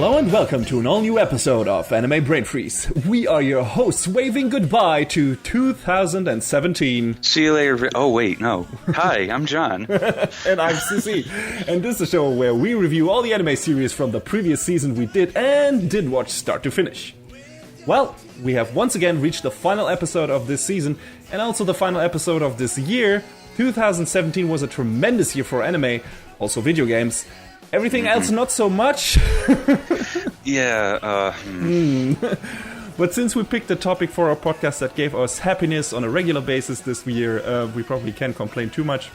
Hello and welcome to an all-new episode of Anime Brain Freeze. We are your hosts waving goodbye to 2017. See you later. Oh, wait, no. Hi, I'm John. And I'm Sissy. And this is a show where we review all the anime series from the previous season we did and didn't watch start to finish. Well, we have once again reached the final episode of this season and also the final episode of this year. 2017 was a tremendous year for anime, also video games. Everything else, not so much. Yeah. But since we picked a topic for our podcast that gave us happiness on a regular basis this year, we probably can't complain too much.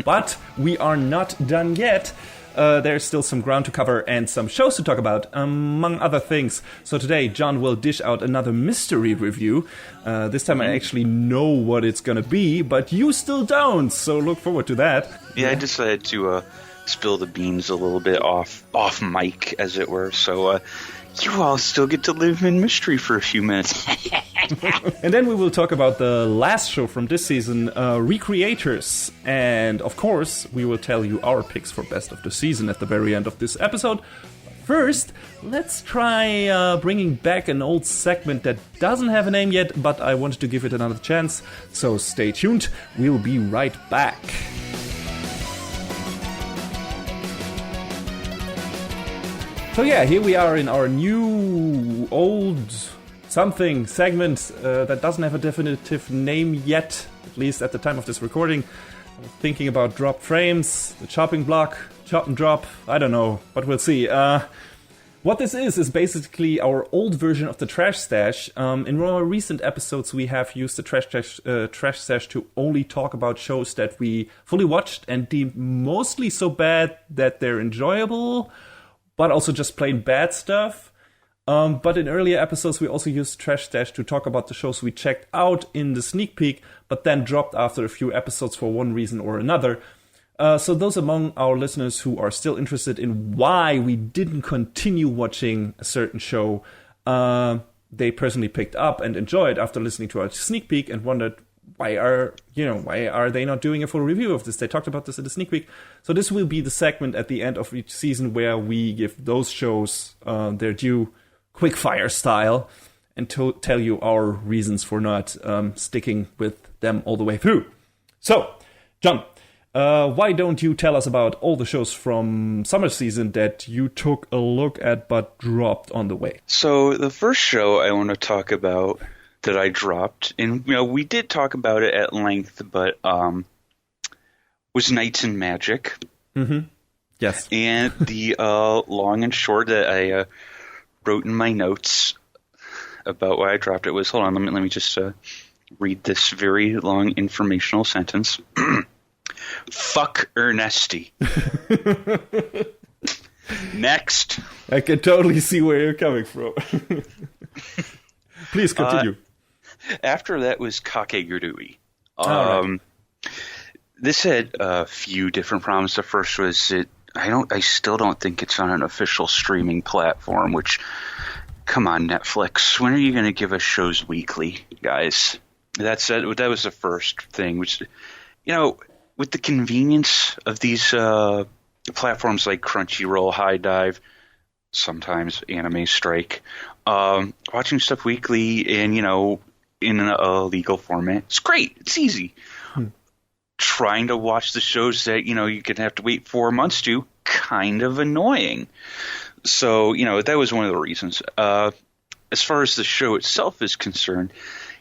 But we are not done yet. There's still some ground to cover and some shows to talk about, among other things. So today, John will dish out another mystery review. This time I actually know what it's gonna be, but you still don't, so look forward to that. Yeah, I decided to spill the beans a little bit off mic, as it were, so you all still get to live in mystery for a few minutes. And then we will talk about the last show from this season, Recreators. And of course, we will tell you our picks for best of the season at the very end of this episode. First, let's try bringing back an old segment that doesn't have a name yet, but I wanted to give it another chance. So stay tuned, we'll be right back. So yeah, here we are in our new, old, something segment that doesn't have a definitive name yet, at least at the time of this recording. I'm thinking about drop frames, the chopping block, chop and drop, I don't know, but we'll see. What this is basically our old version of the Trash Stash. In more recent episodes, we have used the Trash Stash to only talk about shows that we fully watched and deemed mostly so bad that they're enjoyable, but also just plain bad stuff. But in earlier episodes, we also used Trash Stash to talk about the shows we checked out in the sneak peek, but then dropped after a few episodes for one reason or another. So those among our listeners who are still interested in why we didn't continue watching a certain show, they personally picked up and enjoyed after listening to our sneak peek and wondered, why are they not doing a full review of this? They talked about this in the sneak peek. So this will be the segment at the end of each season where we give those shows their due quickfire style and tell you our reasons for not sticking with them all the way through. So, John, why don't you tell us about all the shows from summer season that you took a look at but dropped on the way? So the first show I want to talk about that I dropped, and we did talk about it at length, but was Knights and Magic. Mm-hmm. Yes. And the long and short that I wrote in my notes about why I dropped it was, hold on, let me just read this very long informational sentence. Fuck Ernesty. Next. I can totally see where you're coming from. Please continue. After that was Kakegurui. Right. This had a few different problems. The first was I still don't think it's on an official streaming platform, which, come on, Netflix, when are you going to give us shows weekly, guys? That was the first thing, which, with the convenience of these platforms like Crunchyroll, High Dive, sometimes Anime Strike, watching stuff weekly and, in a legal format, it's great. It's easy. Trying to watch the shows that, you're going to have to wait 4 months to, kind of annoying. So, that was one of the reasons. As far as the show itself is concerned,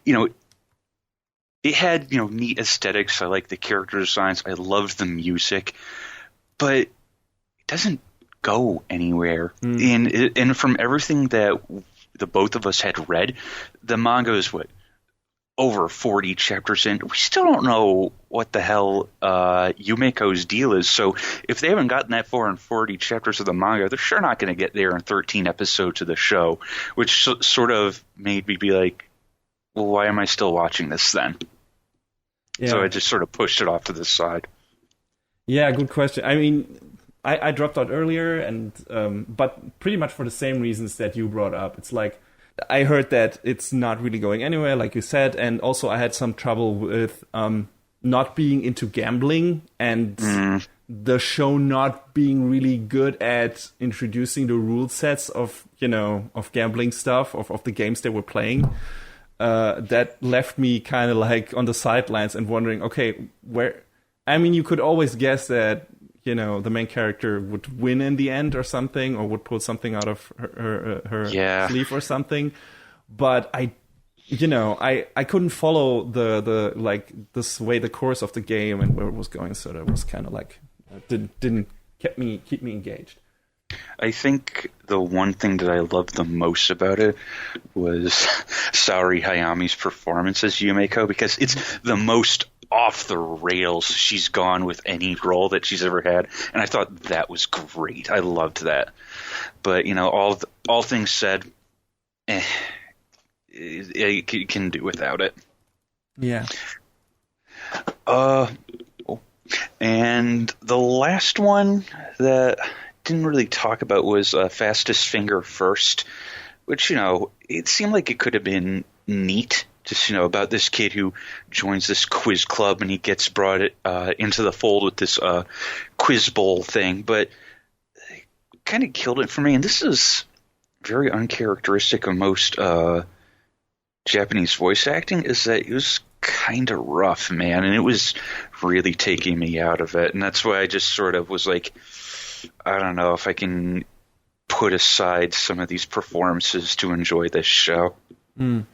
it had, neat aesthetics. I like the character designs. I love the music. But it doesn't go anywhere. And from everything that the both of us had read, the manga is over 40 chapters in. We still don't know what the hell Yumeko's deal is. So if they haven't gotten that far in 40 chapters of the manga, they're sure not going to get there in 13 episodes of the show, which sort of made me be like, well, why am I still watching this then? Yeah. So I just sort of pushed it off to the side. Yeah, good question. I mean, I dropped out earlier, and but pretty much for the same reasons that you brought up. It's like, I heard that it's not really going anywhere, like you said, and also I had some trouble with not being into gambling and the show not being really good at introducing the rule sets of, of gambling stuff, of the games they were playing, that left me kind of like on the sidelines and wondering, okay, you could always guess that, the main character would win in the end or something, or would pull something out of her sleeve or something. But I couldn't follow the course of the game and where it was going. So that was kind of like, didn't keep me engaged. I think the one thing that I loved the most about it was Saori Hayami's performance as Yumeko, because it's the most off the rails she's gone with any role that she's ever had, and I thought that was great. I loved that. But all things said, you can do without it. Yeah. And the last one that didn't really talk about was Fastest Finger First, which, it seemed like it could have been neat. Just, about this kid who joins this quiz club and he gets brought into the fold with this quiz bowl thing. But it kind of killed it for me. And this is very uncharacteristic of most Japanese voice acting, is that it was kind of rough, man. And it was really taking me out of it. And that's why I just sort of was like, I don't know if I can put aside some of these performances to enjoy this show. Mm.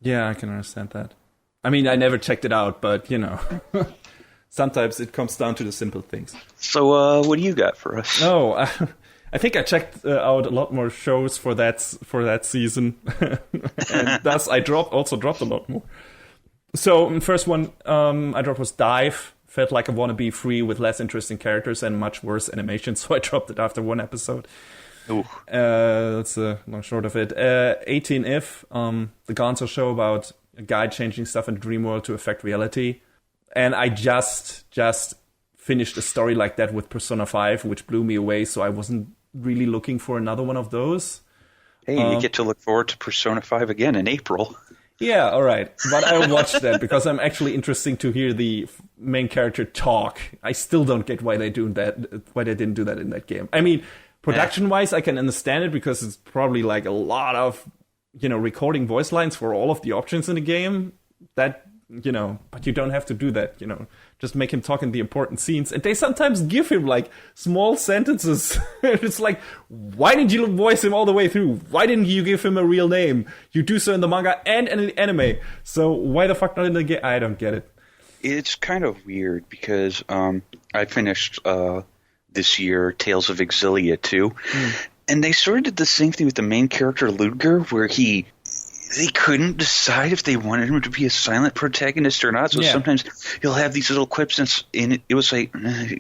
Yeah, I can understand that. I never checked it out, but, sometimes it comes down to the simple things. So, what do you got for us? No, I think I checked out a lot more shows for that season, and thus I also dropped a lot more. So, first one I dropped was Dive. Felt like a wannabe free with less interesting characters and much worse animation, so I dropped it after one episode. That's the long short of it. 18 If, the Gonzo show about a guy changing stuff in the dream world to affect reality. And I just finished a story like that with Persona 5, which blew me away, so I wasn't really looking for another one of those. Hey, you get to look forward to Persona 5 again in April. Yeah, all right. But I watched that because I'm actually interested to hear the main character talk. I still don't get why they didn't do that in that game. Production-wise, I can understand it because it's probably like a lot of, recording voice lines for all of the options in the game. That, but you don't have to do that, Just make him talk in the important scenes. And they sometimes give him, like, small sentences. It's like, why didn't you voice him all the way through? Why didn't you give him a real name? You do so in the manga and in the anime. So why the fuck not in the game? I don't get it. It's kind of weird because I finished... this year, Tales of Exilia 2. And they sort of did the same thing with the main character, Ludger, where they couldn't decide if they wanted him to be a silent protagonist or not. So sometimes he'll have these little quips, and it was like,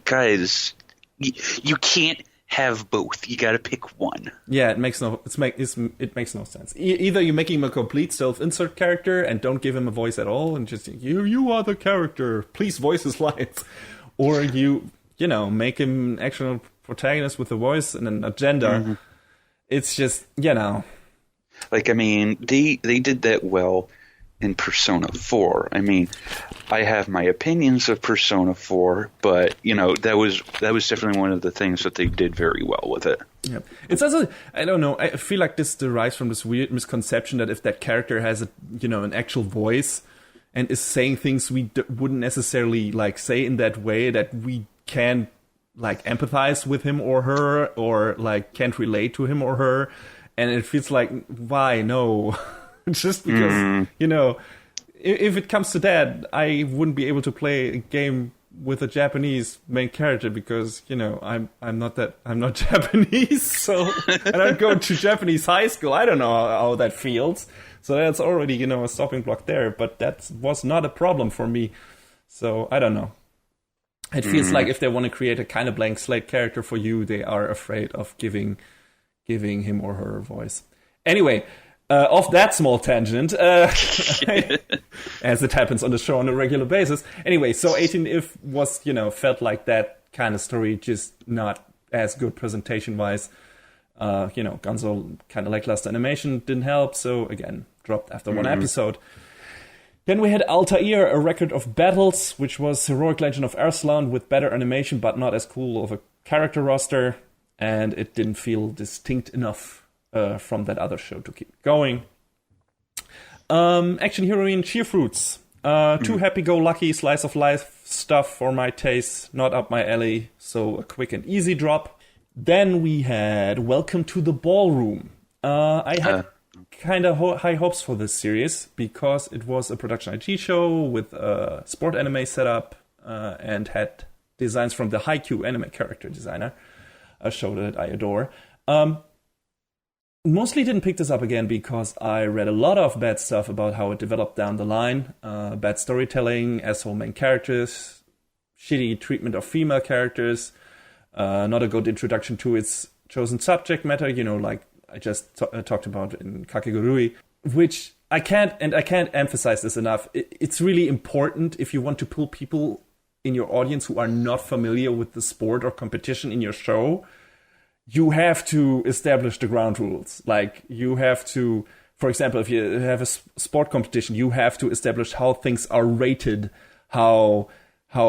guys, you can't have both. You got to pick one. Yeah, it makes no sense. Either you make him a complete self-insert character and don't give him a voice at all, and just you are the character. Please voice his lines, or you make him an actual protagonist with a voice and an agenda. Mm-hmm. It's just, Like, they did that well in Persona 4. I have my opinions of Persona 4, but, that was definitely one of the things that they did very well with it. Yeah. It's also, I don't know, I feel like this derives from this weird misconception that if that character has an actual voice and is saying things we wouldn't necessarily, like, say in that way, that we can't, like, empathize with him or her, or, like, can't relate to him or her. And it feels like, why? No. Just because, if it comes to that, I wouldn't be able to play a game with a Japanese main character because, I'm not Japanese, so I don't go to Japanese high school. I don't know how that feels. So that's already, a stopping block there. But that was not a problem for me. So I don't know. It feels like if they want to create a kind of blank slate character for you, they are afraid of giving him or her a voice. Anyway, off that small tangent, as it happens on the show on a regular basis. Anyway, so 18 If was, felt like that kind of story, just not as good presentation-wise. Gonzo kind of lackluster animation didn't help, so again, dropped after one episode. Then we had Altair, A Record of Battles, which was Heroic Legend of Arslan with better animation, but not as cool of a character roster. And it didn't feel distinct enough from that other show to keep going. Action Heroine Cheer Fruits. Too happy-go-lucky slice-of-life stuff for my taste. Not up my alley, so a quick and easy drop. Then we had Welcome to the Ballroom. I had kind of high hopes for this series because it was a production IG show with a sport anime setup and had designs from the Haikyuu anime character designer, a show that I adore. Mostly didn't pick this up again because I read a lot of bad stuff about how it developed down the line. Bad storytelling, asshole main characters, shitty treatment of female characters, not a good introduction to its chosen subject matter, like I just talked about in Kakegurui, which I can't emphasize this enough. It's really important if you want to pull people in your audience who are not familiar with the sport or competition in your show. You have to establish the ground rules. Like, you have to, for example, if you have a sport competition, you have to establish how things are rated, how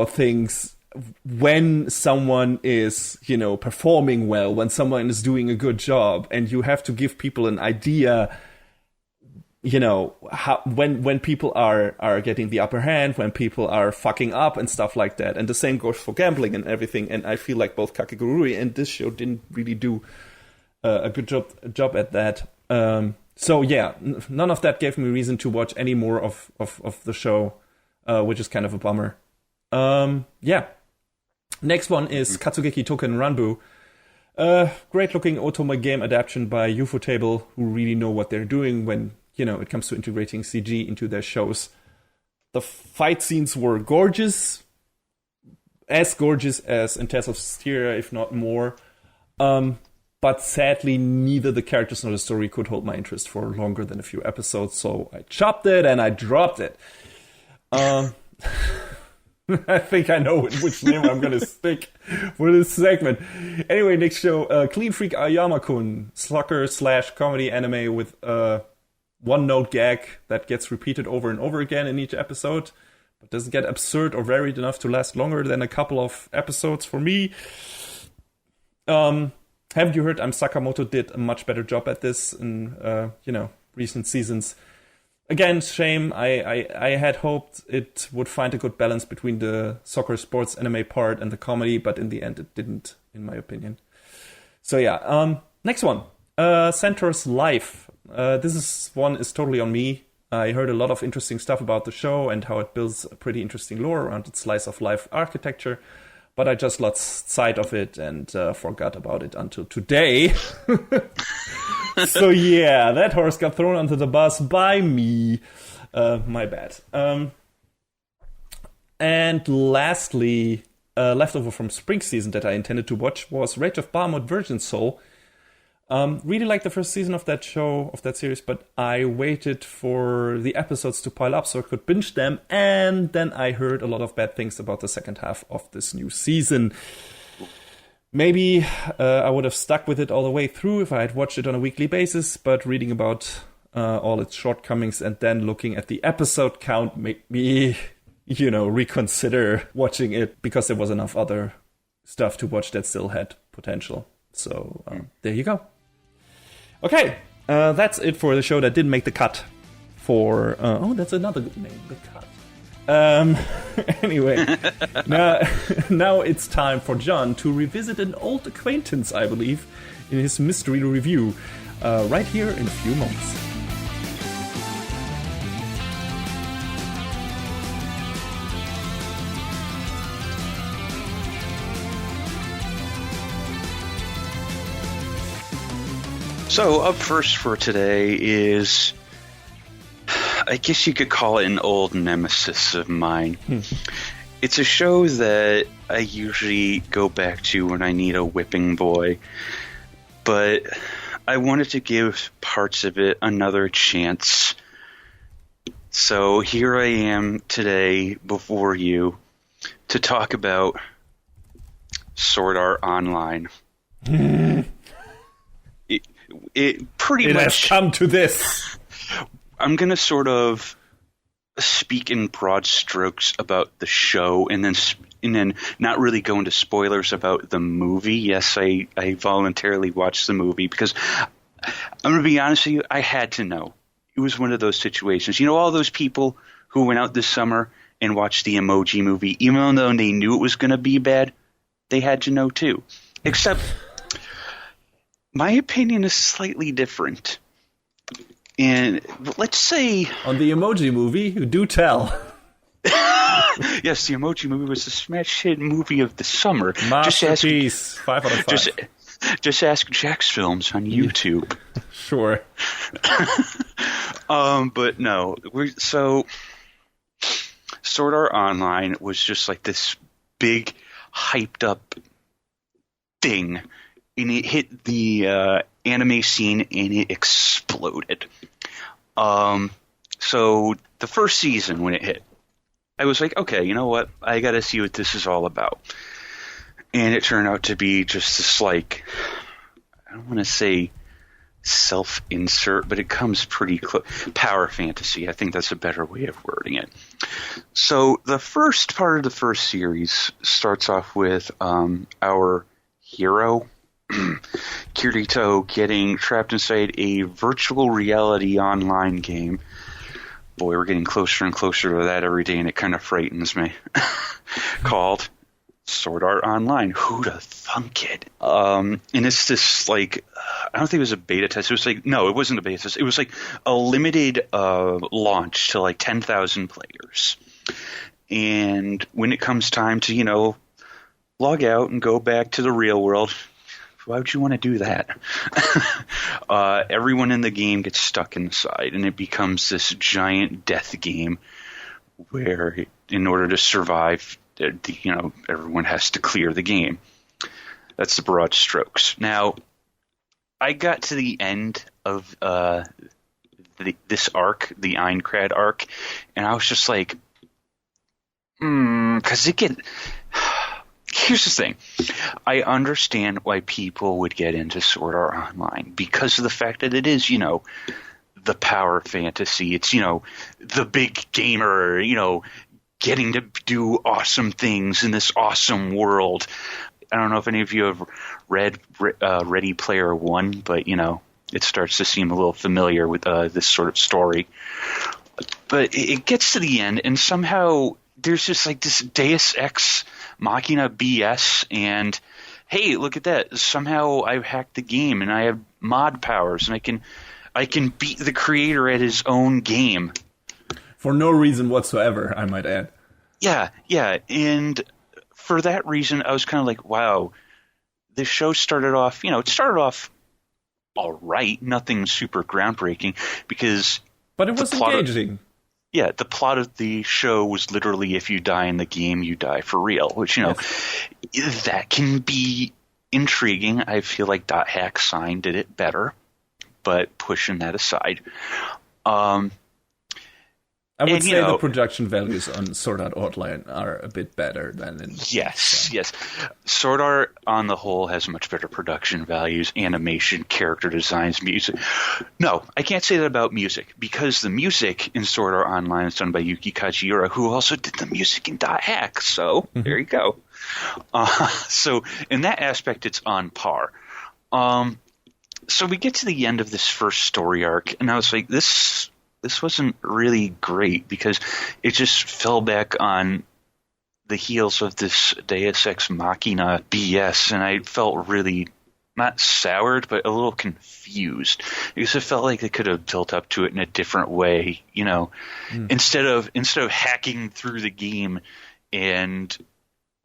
things, when someone is, performing well, when someone is doing a good job, and you have to give people an idea, how, when people are getting the upper hand, when people are fucking up and stuff like that. And the same goes for gambling and everything. And I feel like both Kakegurui and this show didn't really do a good job at that. So yeah, none of that gave me reason to watch any more of the show, which is kind of a bummer. Yeah. Next one is Katsugeki Token Ranbu. Great looking otome game adaptation by Ufotable, who really know what they're doing when it comes to integrating CG into their shows. The fight scenes were gorgeous. As gorgeous as in Tales of Styria, if not more. But sadly, neither the characters nor the story could hold my interest for longer than a few episodes, so I chopped it and I dropped it. I think I know which name I'm going to stick for this segment. Anyway, next show, Clean Freak Ayama-kun, soccer/comedy anime with one-note gag that gets repeated over and over again in each episode, but doesn't get absurd or varied enough to last longer than a couple of episodes for me. Haven't you heard? Sakamoto did a much better job at this in recent seasons. Again, shame. I had hoped it would find a good balance between the soccer sports anime part and the comedy, but in the end it didn't, in my opinion. So yeah, next one. Centaur's Life. This one is totally on me. I heard a lot of interesting stuff about the show and how it builds a pretty interesting lore around its slice of life architecture, but I just lost sight of it and forgot about it until today. So yeah, that horse got thrown onto the bus by me. My bad. And lastly, leftover from spring season that I intended to watch was Rage of Bahamut Virgin Soul. Really liked the first season of that show, of that series, but I waited for the episodes to pile up so I could binge them, and then I heard a lot of bad things about the second half of this new season. Maybe I would have stuck with it all the way through if I had watched it on a weekly basis, but reading about all its shortcomings and then looking at the episode count made me, reconsider watching it, because there was enough other stuff to watch that still had potential. So there you go. Okay, that's it for the show that didn't make the cut for... that's another good name, The Cut. Anyway, now it's time for John to revisit an old acquaintance, I believe, in his mystery review, right here in a few moments. So up first for today is, I guess you could call it an old nemesis of mine. It's a show that I usually go back to when I need a whipping boy, but I wanted to give parts of it another chance. So here I am today before you to talk about Sword Art Online. It pretty much has come to this. I'm going to sort of speak in broad strokes about the show and then not really go into spoilers about the movie. Yes, I voluntarily watched the movie because I'm going to be honest with you, I had to know. It was one of those situations. You know, all those people who went out this summer and watched the Emoji Movie, even though they knew it was going to be bad, they had to know too. Except my opinion is slightly different. And let's say... On the Emoji Movie, do tell. Yes, the Emoji Movie was the smash hit movie of the summer. Masterpiece, 5 out of 5. Just ask Jack's Films on YouTube. Sure. But no, so Sword Art Online was just like this big, hyped up thing, and it hit the anime scene and it exploded. So the first season when it hit, I was like, okay, you know what? I got to see what this is all about. And it turned out to be just this, like, I don't want to say self-insert, but it comes pretty close. Power fantasy. I think that's a better way of wording it. So the first part of the first series starts off with our hero, Kirito, getting trapped inside a virtual reality online game. Boy, we're getting closer and closer to that every day, and it kind of frightens me. Called Sword Art Online. Who'da thunk it? And it's this, like, I don't think it was a beta test. It was like, no, it wasn't a beta test. It was like a limited launch to like 10,000 players. And when it comes time to, you know, log out and go back to the real world, why would you want to do that? Everyone in the game gets stuck inside, and it becomes this giant death game where, in order to survive, you know, everyone has to clear the game. That's the broad strokes. Now, I got to the end of this arc, the Aincrad arc, and I was just like, because it get... Here's the thing. I understand why people would get into Sword Art Online because of the fact that it is, you know, the power fantasy. It's, you know, the big gamer, you know, getting to do awesome things in this awesome world. I don't know if any of you have read Ready Player One, but, you know, it starts to seem a little familiar with this sort of story. But it gets to the end, and somehow there's just like this Deus Ex Machina BS, and hey, look at that! Somehow I've hacked the game, and I have mod powers, and I can beat the creator at his own game for no reason whatsoever, I might add. Yeah, and for that reason, I was kind of like, wow, this show started off, you know, it started off all right, nothing super groundbreaking, but it was engaging. Yeah, the plot of the show was literally if you die in the game, you die for real, which, you know, yes, that can be intriguing. I feel like Dot Hack Sign did it better, but pushing that aside. I would say the production values on Sword Art Online are a bit better than in... Yes. Sword Art, on the whole, has much better production values, animation, character designs, music. No, I can't say that about music, because the music in Sword Art Online is done by Yuki Kajiura, who also did the music in Dot Hack, so there you go. So in that aspect, it's on par. So we get to the end of this first story arc, and I was like, this wasn't really great because it just fell back on the heels of this Deus Ex Machina BS, and I felt really not soured, but a little confused because it felt like they could have built up to it in a different way, you know, instead of hacking through the game and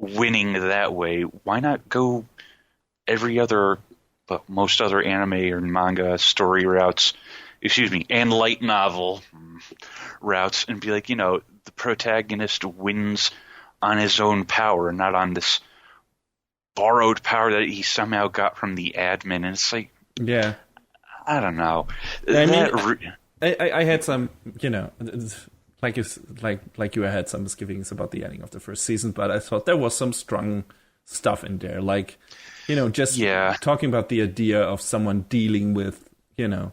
winning that way. Why not go every other, but most other anime or manga story routes? And light novel routes, and be like, you know, the protagonist wins on his own power, not on this borrowed power that he somehow got from the admin. And it's like, yeah, I don't know. I had some, you know, like you had some misgivings about the ending of the first season, but I thought there was some strong stuff in there, like, you know, just talking about the idea of someone dealing with, you know,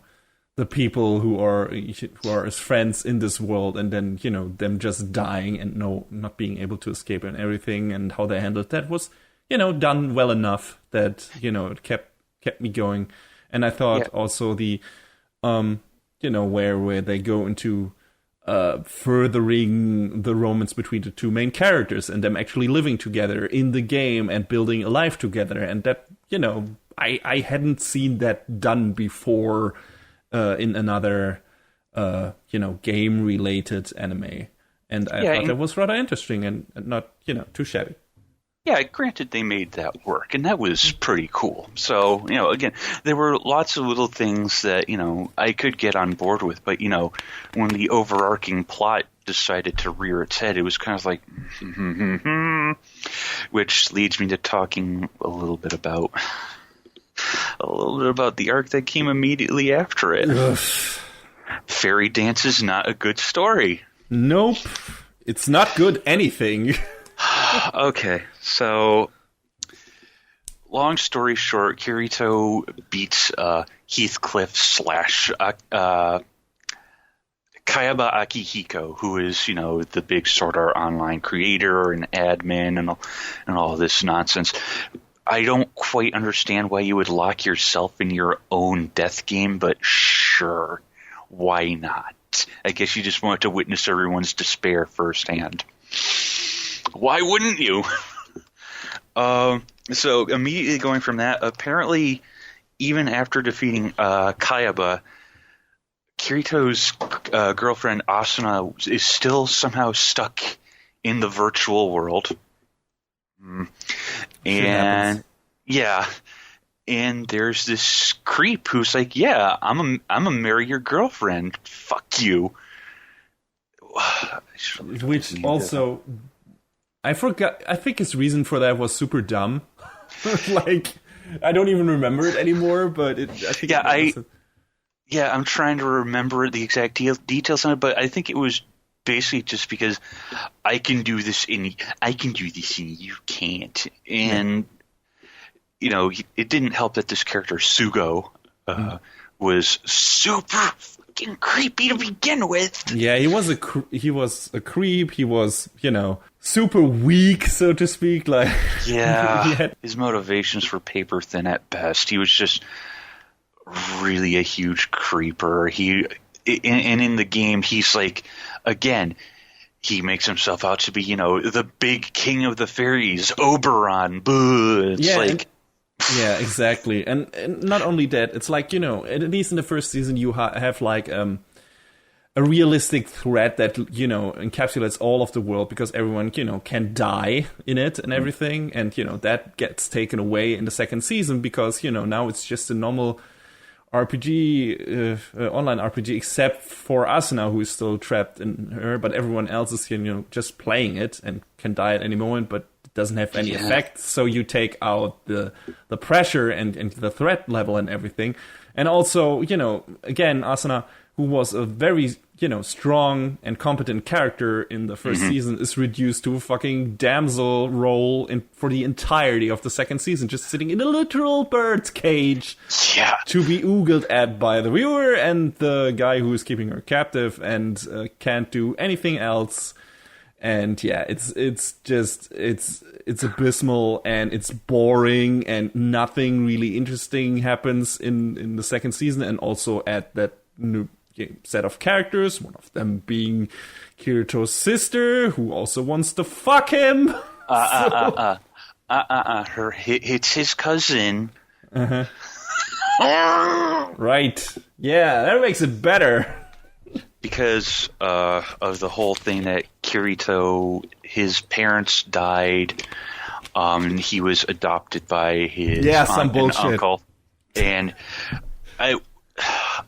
the people who are his friends in this world, and then them just dying and not being able to escape and everything, and how they handled that was done well enough that it kept me going. And I thought also the where they go into furthering the romance between the two main characters and them actually living together in the game and building a life together, and that I hadn't seen that done before in another game related anime, and I thought that was rather interesting and not too shabby. Yeah, granted they made that work, and that was pretty cool. So, again, there were lots of little things that, I could get on board with, but, when the overarching plot decided to rear its head, it was kind of like, which leads me to talking a little bit about the arc that came immediately after it. Ugh. Fairy Dance is not a good story. Nope. It's not good anything. Okay, so long story short, Kirito beats Heathcliff / Kayaba Akihiko, who is, the big Sword Art Online creator and admin and all this nonsense. I don't quite understand why you would lock yourself in your own death game, but sure, why not? I guess you just want to witness everyone's despair firsthand. Why wouldn't you? So immediately going from that, apparently even after defeating Kayaba, Kirito's girlfriend Asuna is still somehow stuck in the virtual world. And and there's this creep who's like, "Yeah, I'm a marry your girlfriend. Fuck you." Which also, I forgot. I think his reason for that was super dumb. Like, I don't even remember it anymore. But I'm trying to remember the exact details on it, but I think it was basically just because I can do this and you can't, and it didn't help that this character Sugo was super fucking creepy to begin with. Yeah, he was a creep. He was super weak, so to speak. Like, yeah, his motivations were paper thin at best. He was just really a huge creeper. And in the game, he's like, again, he makes himself out to be, the big king of the fairies, Oberon. Yeah, exactly. And not only that, it's like, at least in the first season, you have like a realistic threat that, encapsulates all of the world, because everyone, can die in it and everything. And, that gets taken away in the second season because, now it's just a normal RPG, online RPG, except for Asuna, who is still trapped in her, but everyone else is, just playing it and can die at any moment, but it doesn't have any effect. So you take out the pressure and the threat level and everything. And also, again, Asuna, who was a very, strong and competent character in the first season, is reduced to a fucking damsel role for the entirety of the second season, just sitting in a literal bird's cage to be oogled at by the viewer and the guy who is keeping her captive and can't do anything else. And it's abysmal and it's boring and nothing really interesting happens in the second season. And also at that new set of characters, one of them being Kirito's sister, who also wants to fuck him. It's his cousin. Right. Yeah, that makes it better. Because of the whole thing that Kirito, his parents died, and he was adopted by his aunt and uncle. And I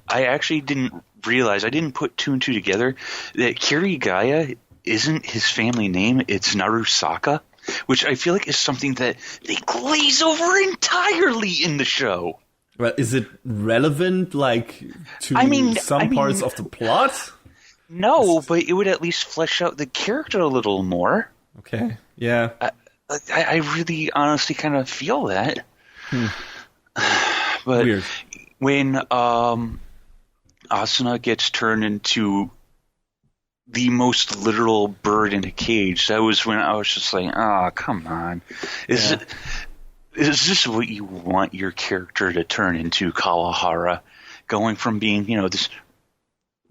actually didn't realize, I didn't put two and two together, that Kirigaya isn't his family name, it's Narusaka, which I feel like is something that they glaze over entirely in the show. Well, is it relevant, like, to some parts of the plot? No, but it would at least flesh out the character a little more. Okay, yeah. I really honestly kind of feel that. But weird. When Asuna gets turned into the most literal bird in a cage. That was when I was just like, oh, come on. Is this what you want your character to turn into, Kawahara? Going from being, this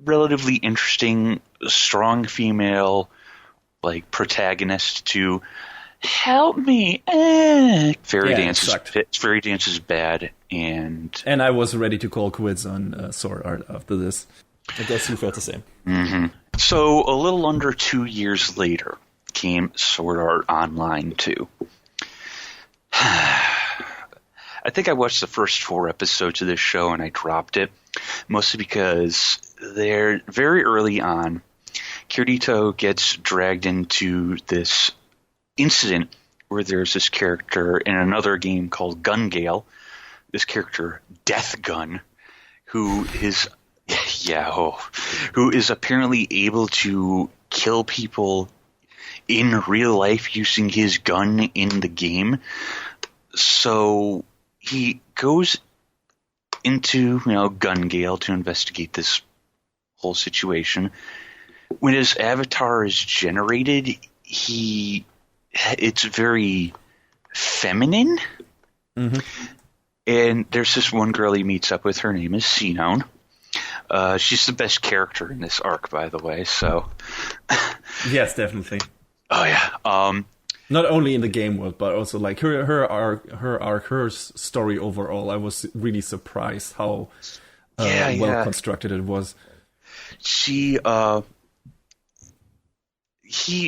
relatively interesting, strong female, like, protagonist to help me. Fairy dance is bad, and I was ready to call quits on Sword Art after this. I guess you felt the same. Mm-hmm. So a little under 2 years later came Sword Art Online 2. I think I watched the first 4 episodes of this show and I dropped it, mostly because they're very early on. Kirito gets dragged into this incident where there's this character in another game called Gun Gale, this character Death Gun, who is apparently able to kill people in real life using his gun in the game. So he goes into, Gun Gale to investigate this whole situation. When his avatar is generated, it's very feminine. Mm-hmm. And there's this one girl he meets up with. Her name is Sinon. She's the best character in this arc, by the way. So, yes, definitely. Oh yeah. Not only in the game world, but also like her story overall. I was really surprised how well constructed it was. She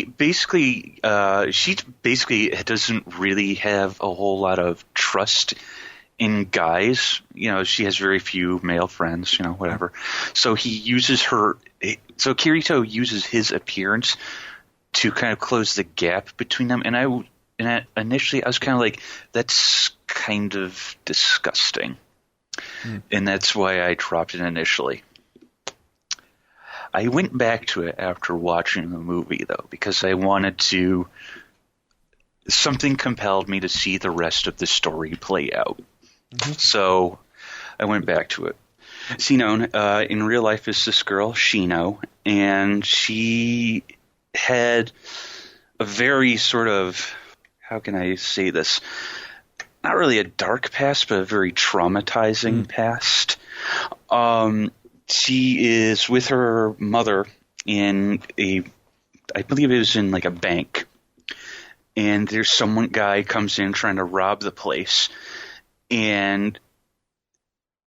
basically doesn't really have a whole lot of trust in guys. She has very few male friends, whatever. So Kirito uses his appearance to kind of close the gap between them. And initially I was kind of like, that's kind of disgusting. And that's why I dropped it initially. I went back to it after watching the movie, though, because I wanted to – something compelled me to see the rest of the story play out. Mm-hmm. So I went back to it. Sinon, in real life, is this girl, Shino, and she had a very sort of – how can I say this? Not really a dark past, but a very traumatizing past. She is with her mother in I believe it was in like a bank, and there's guy comes in trying to rob the place, and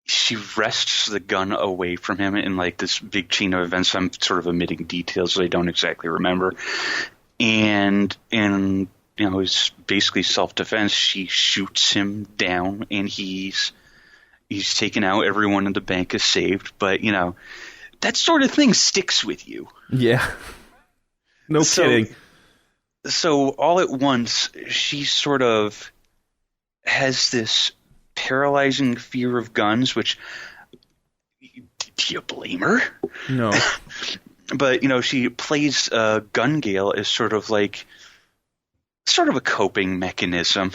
she wrests the gun away from him in like this big chain of events. I'm sort of omitting details that I don't exactly remember, and it's basically self-defense. She shoots him down, and he's taken out. Everyone in the bank is saved. But, that sort of thing sticks with you. Yeah. No kidding. So all at once, she sort of has this paralyzing fear of guns, which, do you blame her? No. But, she plays Gun Gale as sort of a coping mechanism,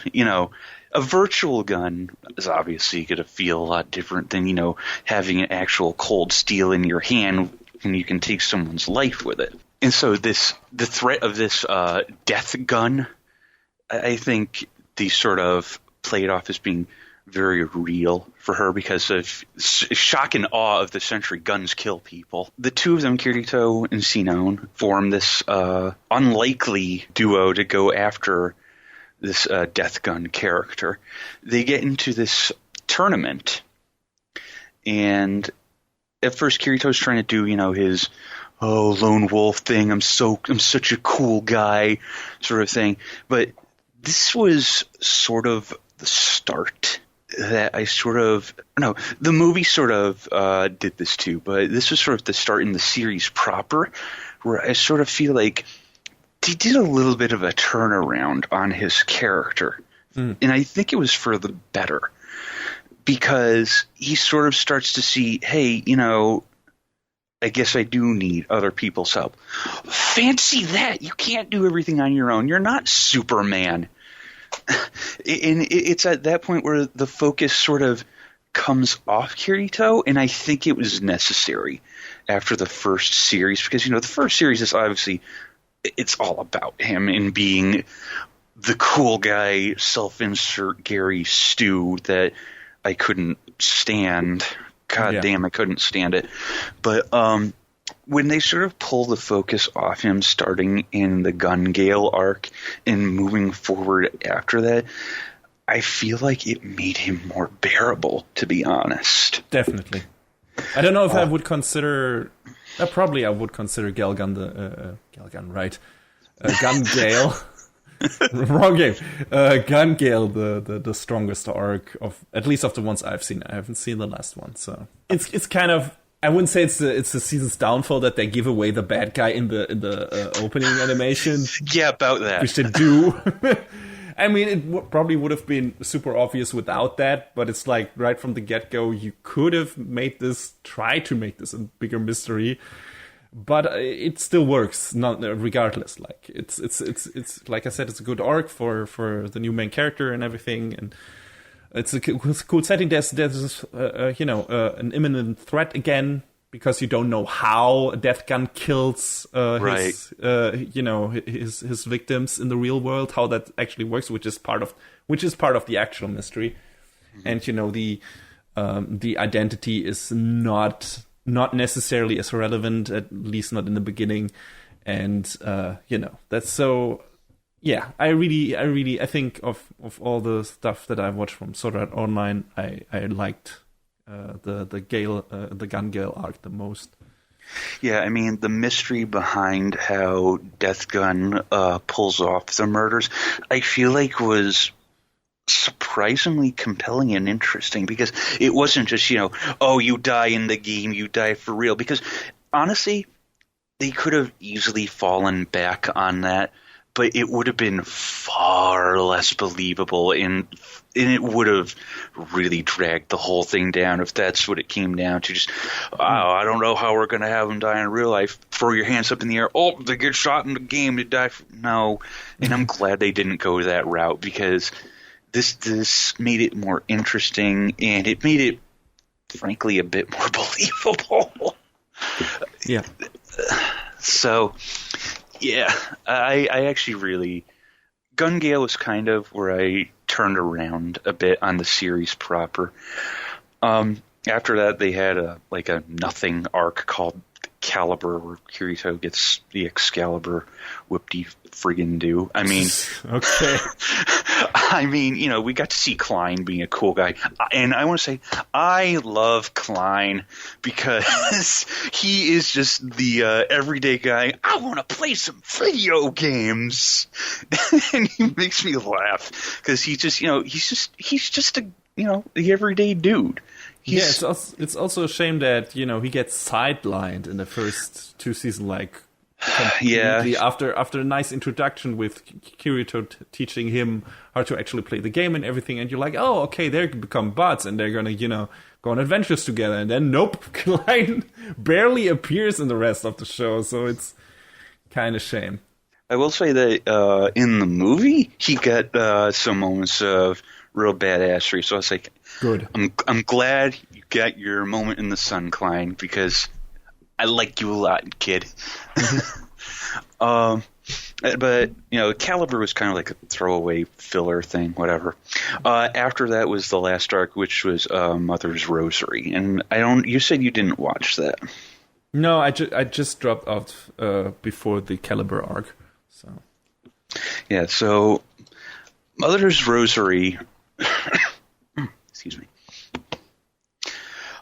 A virtual gun is obviously going to feel a lot different than, having an actual cold steel in your hand and you can take someone's life with it. And so the threat of this death gun, I think they sort of played off as being very real for her because of shock and awe of the century, guns kill people. The two of them, Kirito and Sinon, form this unlikely duo to go after this Death Gun character. They get into this tournament, and at first Kirito's trying to do, his lone wolf thing. I'm such a cool guy sort of thing. But this was sort of the start that the movie sort of did this too, but this was sort of the start in the series proper, where I sort of feel like he did a little bit of a turnaround on his character. And I think it was for the better, because he sort of starts to see, hey, I guess I do need other people's help. Fancy that. You can't do everything on your own. You're not Superman. And it's at that point where the focus sort of comes off Kirito, and I think it was necessary after the first series, because, the first series is obviously, it's all about him and being the cool guy, self-insert Gary Stu that I couldn't stand. God damn, I couldn't stand it. But when they sort of pull the focus off him starting in the Gun Gale arc and moving forward after that, I feel like it made him more bearable, to be honest. Definitely. I don't know if I would consider... probably I would consider Gun Gale... Wrong game. Gun Gale, the strongest arc of, at least of the ones I've seen. I haven't seen the last one, so it's kind of, I wouldn't say it's the season's downfall that they give away the bad guy in the opening animation. Yeah, about that. Which they do. I mean, it probably would have been super obvious without that, but it's like right from the get-go, you could have tried to make this a bigger mystery. But it still works, regardless. Like it's like I said, it's a good arc for the new main character and everything, and it's a cool setting. There's an imminent threat again, because you don't know how a death gun kills his victims in the real world, how that actually works, which is part of the actual mystery. Mm-hmm. And the identity is not necessarily as relevant, at least not in the beginning. And, that's so... Yeah, I think of all the stuff that I've watched from Sword Art Online, I liked the Gun Gale arc the most. Yeah, I mean, the mystery behind how Death Gun pulls off the murders, I feel like was surprisingly compelling and interesting, because it wasn't just, you die in the game, you die for real. Because honestly, they could have easily fallen back on that, but it would have been far less believable, and it would have really dragged the whole thing down if that's what it came down to. Just, I don't know how we're going to have them die in real life. Throw your hands up in the air. Oh, they get shot in the game. They die. No. And I'm glad they didn't go that route, because this made it more interesting, and it made it, frankly, a bit more believable. Yeah. So, yeah, I actually really... Gun Gale was kind of where I turned around a bit on the series proper. After that, they had a nothing arc called Caliber, where Kirito gets the Excalibur whoop-de-friggin' do. I mean... Okay. I mean, we got to see Klein being a cool guy. And I want to say, I love Klein, because he is just the everyday guy. I want to play some video games. And he makes me laugh, because he's just a, the everyday dude. It's also a shame that, he gets sidelined in the first two seasons, completely after a nice introduction with Kirito teaching him how to actually play the game and everything, and you're like, oh, okay, they become buds and they're gonna go on adventures together, and then nope, Klein barely appears in the rest of the show, so it's kind of shame. I will say that in the movie he got some moments of real badassery, so I was like, good. I'm glad you got your moment in the sun, Klein, because I like you a lot, kid. But, Caliber was kind of like a throwaway filler thing, whatever. After that was the last arc, which was Mother's Rosary. And you said you didn't watch that. No, I just dropped out before the Caliber arc. So. Yeah, so Mother's Rosary... Excuse me.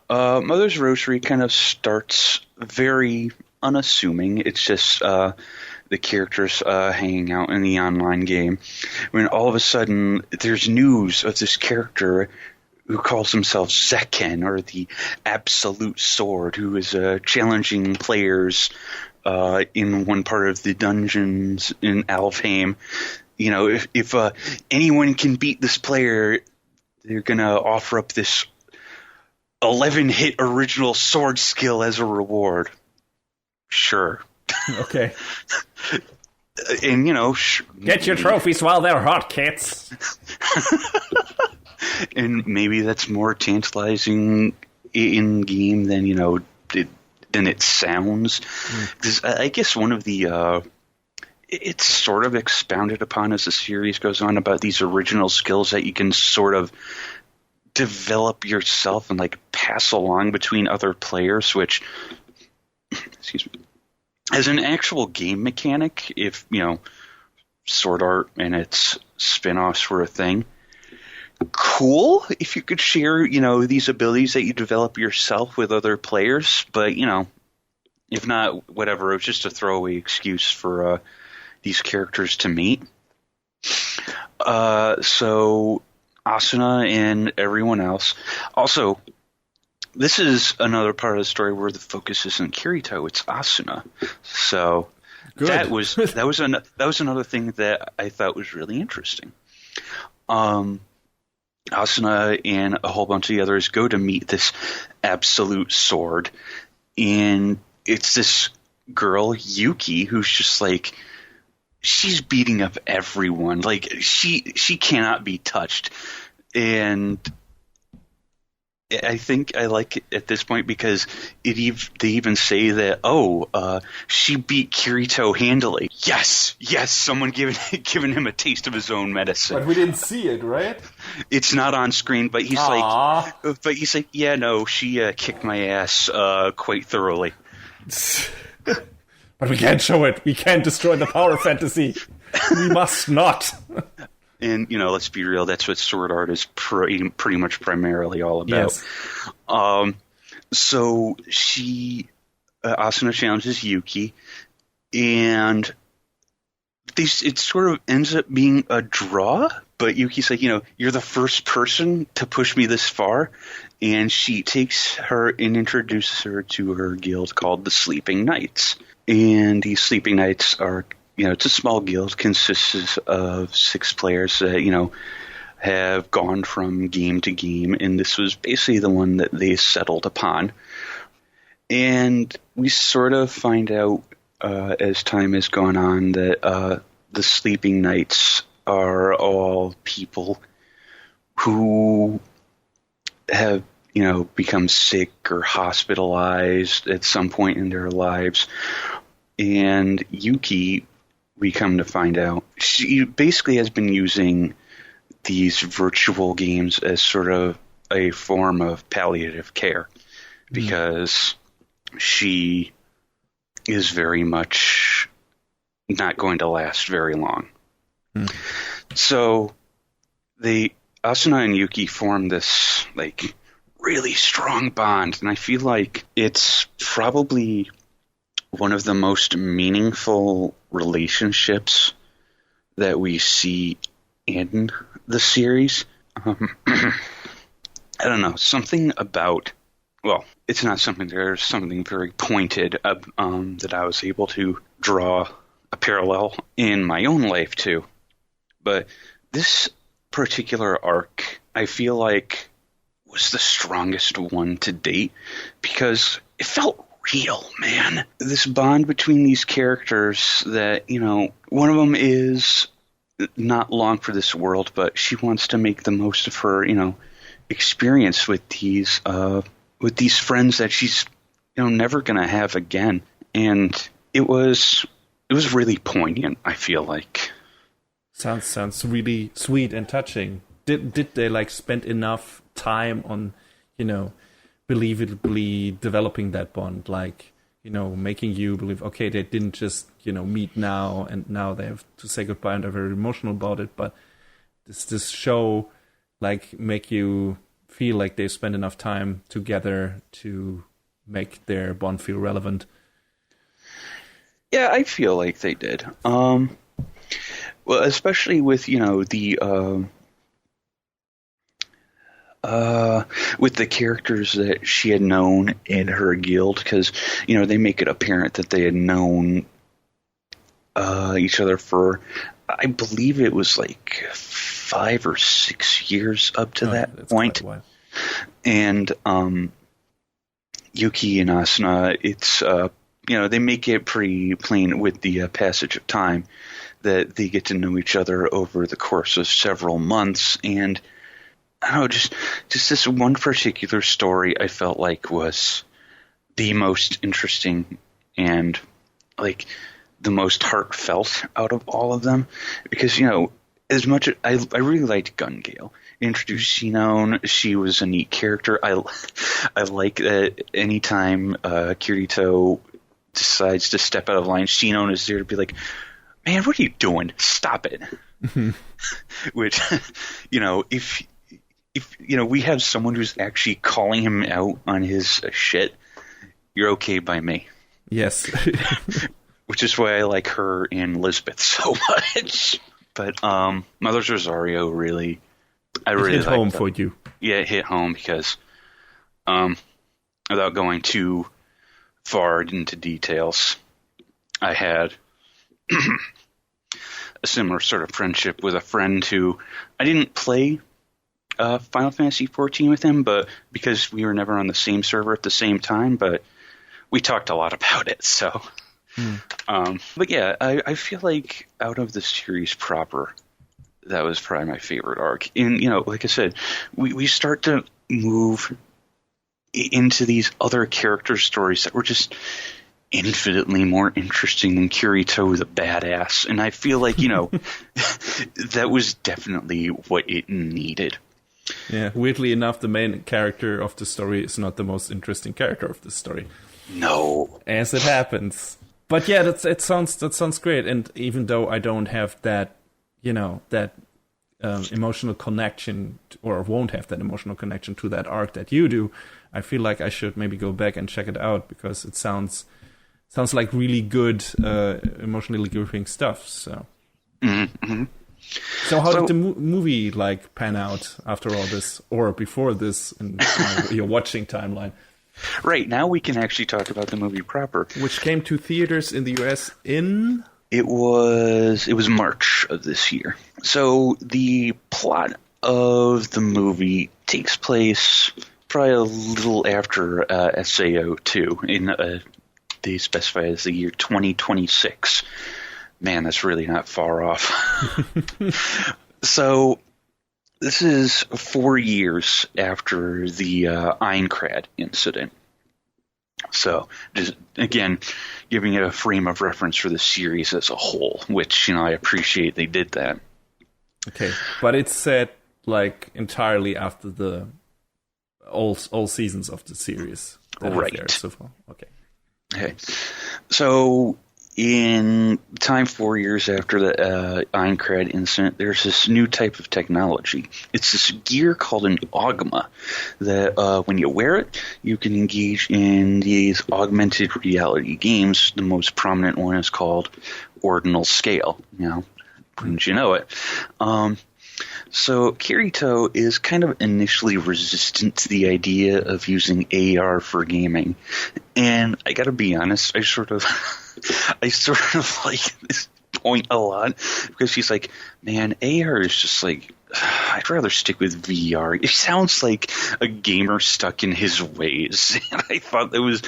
Mother's Rosary kind of starts very unassuming. It's just the characters hanging out in the online game, when all of a sudden there's news of this character who calls himself Zekken, or the Absolute Sword, who is challenging players in one part of the dungeons in Alfheim. If anyone can beat this player, they're going to offer up this 11-hit original sword skill as a reward. Sure. Okay. And, get your trophies while they're hot, kids. And maybe that's more tantalizing in game than, than it sounds. 'Cause I guess one of the it's sort of expounded upon as the series goes on about these original skills that you can sort of develop yourself and like pass along between other players, which, excuse me, as an actual game mechanic, if, Sword Art and its spin-offs were a thing, cool if you could share, these abilities that you develop yourself with other players, but, if not, whatever, it was just a throwaway excuse for these characters to meet. So Asuna and everyone else. Also, this is another part of the story where the focus isn't Kirito, it's Asuna. So Good. that was another thing that I thought was really interesting. Asuna and a whole bunch of the others go to meet this absolute sword, and it's this girl, Yuki, who's just like, she's beating up everyone. Like, she cannot be touched. And I think I like it at this point because they even say that, she beat Kirito handily. Yes, someone giving him a taste of his own medicine. But we didn't see it, right? It's not on screen, but he's like, yeah, no, she kicked my ass quite thoroughly. But we can't show it. We can't destroy the power fantasy. We must not. And, let's be real, that's what Sword Art is pretty much primarily all about. Yes. So Asuna challenges Yuki, and it sort of ends up being a draw, but Yuki's like, you're the first person to push me this far, and she takes her and introduces her to her guild called the Sleeping Knights. And these Sleeping Knights are, it's a small guild, consists of 6 players that, have gone from game to game, and this was basically the one that they settled upon. And we sort of find out as time has gone on that the Sleeping Knights are all people who have, become sick or hospitalized at some point in their lives. And Yuki, we come to find out, she basically has been using these virtual games as sort of a form of palliative care because she is very much not going to last very long. So Asuna and Yuki form this like really strong bond, and I feel like it's probably one of the most meaningful relationships that we see in the series. I don't know, something about, well, it's not something, there's something very pointed that I was able to draw a parallel in my own life too. But this particular arc, I feel like, was the strongest one to date because it felt real, man. This bond between these characters that, one of them is not long for this world, but she wants to make the most of her, experience with these friends that she's, never going to have again. And it was really poignant, I feel like. Sounds really sweet and touching. Did they like spend enough time on, believably developing that bond, like, making you believe, okay, they didn't just, meet now and now they have to say goodbye and are very emotional about it, but does this show like make you feel like they spend enough time together to make their bond feel relevant? Yeah, I feel like they did. Well, especially with, with the characters that she had known in her guild, because, they make it apparent that they had known each other for, I believe it was like 5 or 6 years up to that point. And Yuki and Asuna, it's, they make it pretty plain with the passage of time that they get to know each other over the course of several months, and I don't know, just this one particular story I felt like was the most interesting and like the most heartfelt out of all of them, because as much as I really liked Gun Gale. Introduced Shinon, she was a neat character. I like that anytime Kirito decides to step out of line, Shinon is there to be like, man, what are you doing? Stop it. Which, if we have someone who's actually calling him out on his shit, you're okay by me. Yes. Which is why I like her and Lisbeth so much. But Mother's Rosario really... I really hit home for you. Yeah, it hit home because, without going too far into details, I had a similar sort of friendship with a friend who I didn't play Final Fantasy XIV with him, but because we were never on the same server at the same time, but we talked a lot about it. So, but yeah, I feel like out of the series proper, that was probably my favorite arc. And, like I said, we start to move into these other character stories that were just infinitely more interesting than Kirito the badass. And I feel like, that was definitely what it needed. Yeah, weirdly enough, the main character of the story is not the most interesting character of the story. No. As it happens. But yeah, that sounds great. And even though I don't have that, that emotional connection, or won't have that emotional connection to that arc that you do, I feel like I should maybe go back and check it out, because it sounds like really good, emotionally gripping stuff. So, So how did the movie pan out after all this, or before this, in your watching timeline? Right, now we can actually talk about the movie proper, which came to theaters in the US in... It was March of this year. So the plot of the movie takes place probably a little after SAO 2. They specify as the year 2026. Man, that's really not far off. So this is 4 years after the Aincrad incident. So, just again, giving it a frame of reference for the series as a whole, which, I appreciate they did that. Okay, but it's set, entirely after the all seasons of the series. Right. So far. Okay. So, in time 4 years after the Aincrad incident, there's this new type of technology. It's this gear called an Augma that when you wear it, you can engage in these augmented reality games. The most prominent one is called Ordinal Scale. Wouldn't you know it? So Kirito is kind of initially resistant to the idea of using AR for gaming. And I gotta be honest, I sort of like this point a lot, because she's like, man, AR is just I'd rather stick with VR. It sounds like a gamer stuck in his ways. And I thought that was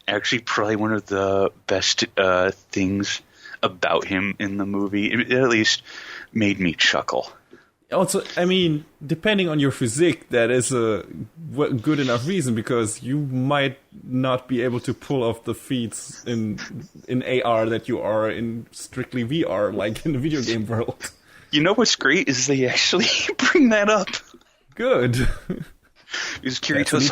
actually probably one of the best things about him in the movie. It at least made me chuckle. Also, I mean, depending on your physique, that is a good enough reason, because you might not be able to pull off the feats in AR that you are in strictly VR, like in the video game world. You know what's great is they actually bring that up. Good. Because Kirito's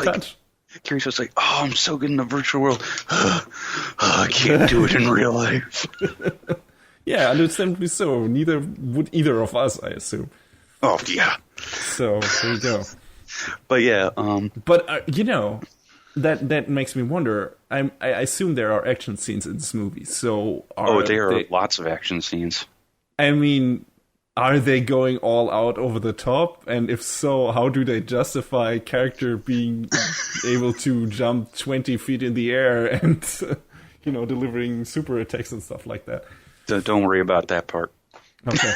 like, oh, I'm so good in the virtual world. I can't do it in real life. Yeah, understandably so. Neither would either of us, I assume. Oh, yeah. So, there you go. But yeah. But, that makes me wonder. I assume there are action scenes in this movie. So there are lots of action scenes. I mean, are they going all out over the top? And if so, how do they justify character being able to jump 20 feet in the air and, delivering super attacks and stuff like that? Don't worry about that part. Okay.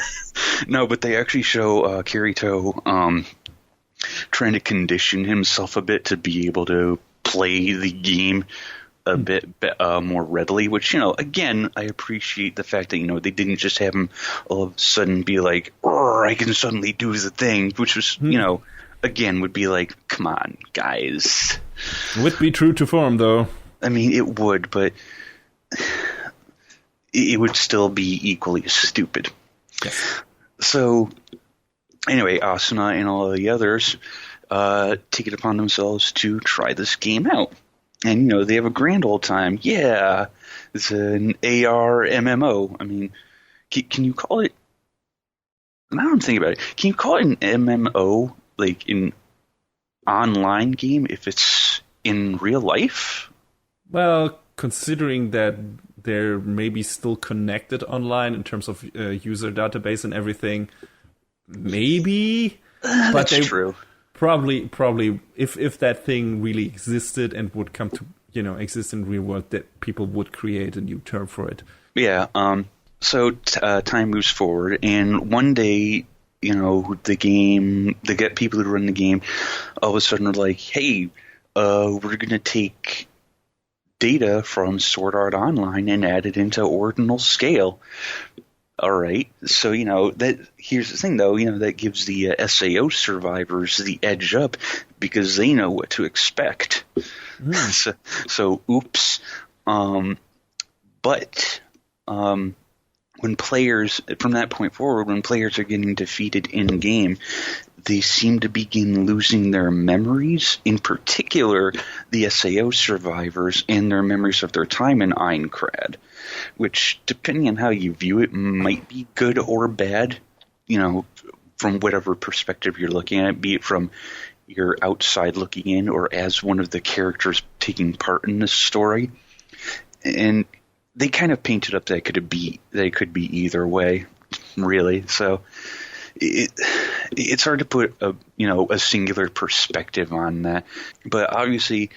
No, but they actually show Kirito trying to condition himself a bit to be able to play the game a bit more readily, which, again, I appreciate the fact that, they didn't just have him all of a sudden be like, I can suddenly do the thing, which was, again, would be like, come on, guys. Would be true to form, though. I mean, it would, but it would still be equally stupid. Yes. So, anyway, Asuna and all of the others take it upon themselves to try this game out. And, you know, they have a grand old time. Yeah, it's an AR MMO. I mean, can you call it... Now I'm thinking about it. Can you call it an MMO, like an online game, if it's in real life? Well, considering that they're maybe still connected online in terms of user database and everything, maybe. But That's true. Probably, if that thing really existed and would come to, you know, exist in real world, that people would create a new term for it. Yeah. So time moves forward, and one day, you know, the people who run the game, all of a sudden are like, "Hey, we're going to take data from Sword Art Online and add it into ordinal scale." All right. So, you know, here's the thing, though. You know, that gives the SAO survivors the edge up because they know what to expect. So oops. But when players, from that point forward, when players are getting defeated in game, they seem to begin losing their memories, in particular the SAO survivors and their memories of their time in Aincrad, which, depending on how you view it, might be good or bad, you know, from whatever perspective you're looking at it, be it from your outside looking in or as one of the characters taking part in this story. And they kind of painted up that they could be either way, really. So it's hard to put a singular perspective on that. But obviously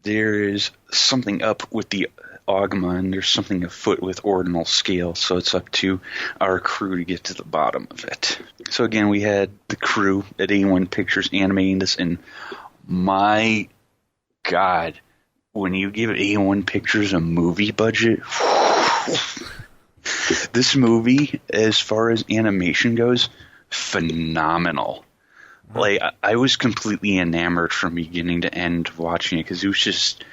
there is something up with the Ogma, and there's something afoot with ordinal scale. So it's up to our crew to get to the bottom of it. So again, we had the crew at A1 Pictures animating this, and my God, when you give A1 Pictures a movie budget, this movie, as far as animation goes, phenomenal. Like, I was completely enamored from beginning to end watching it because it was just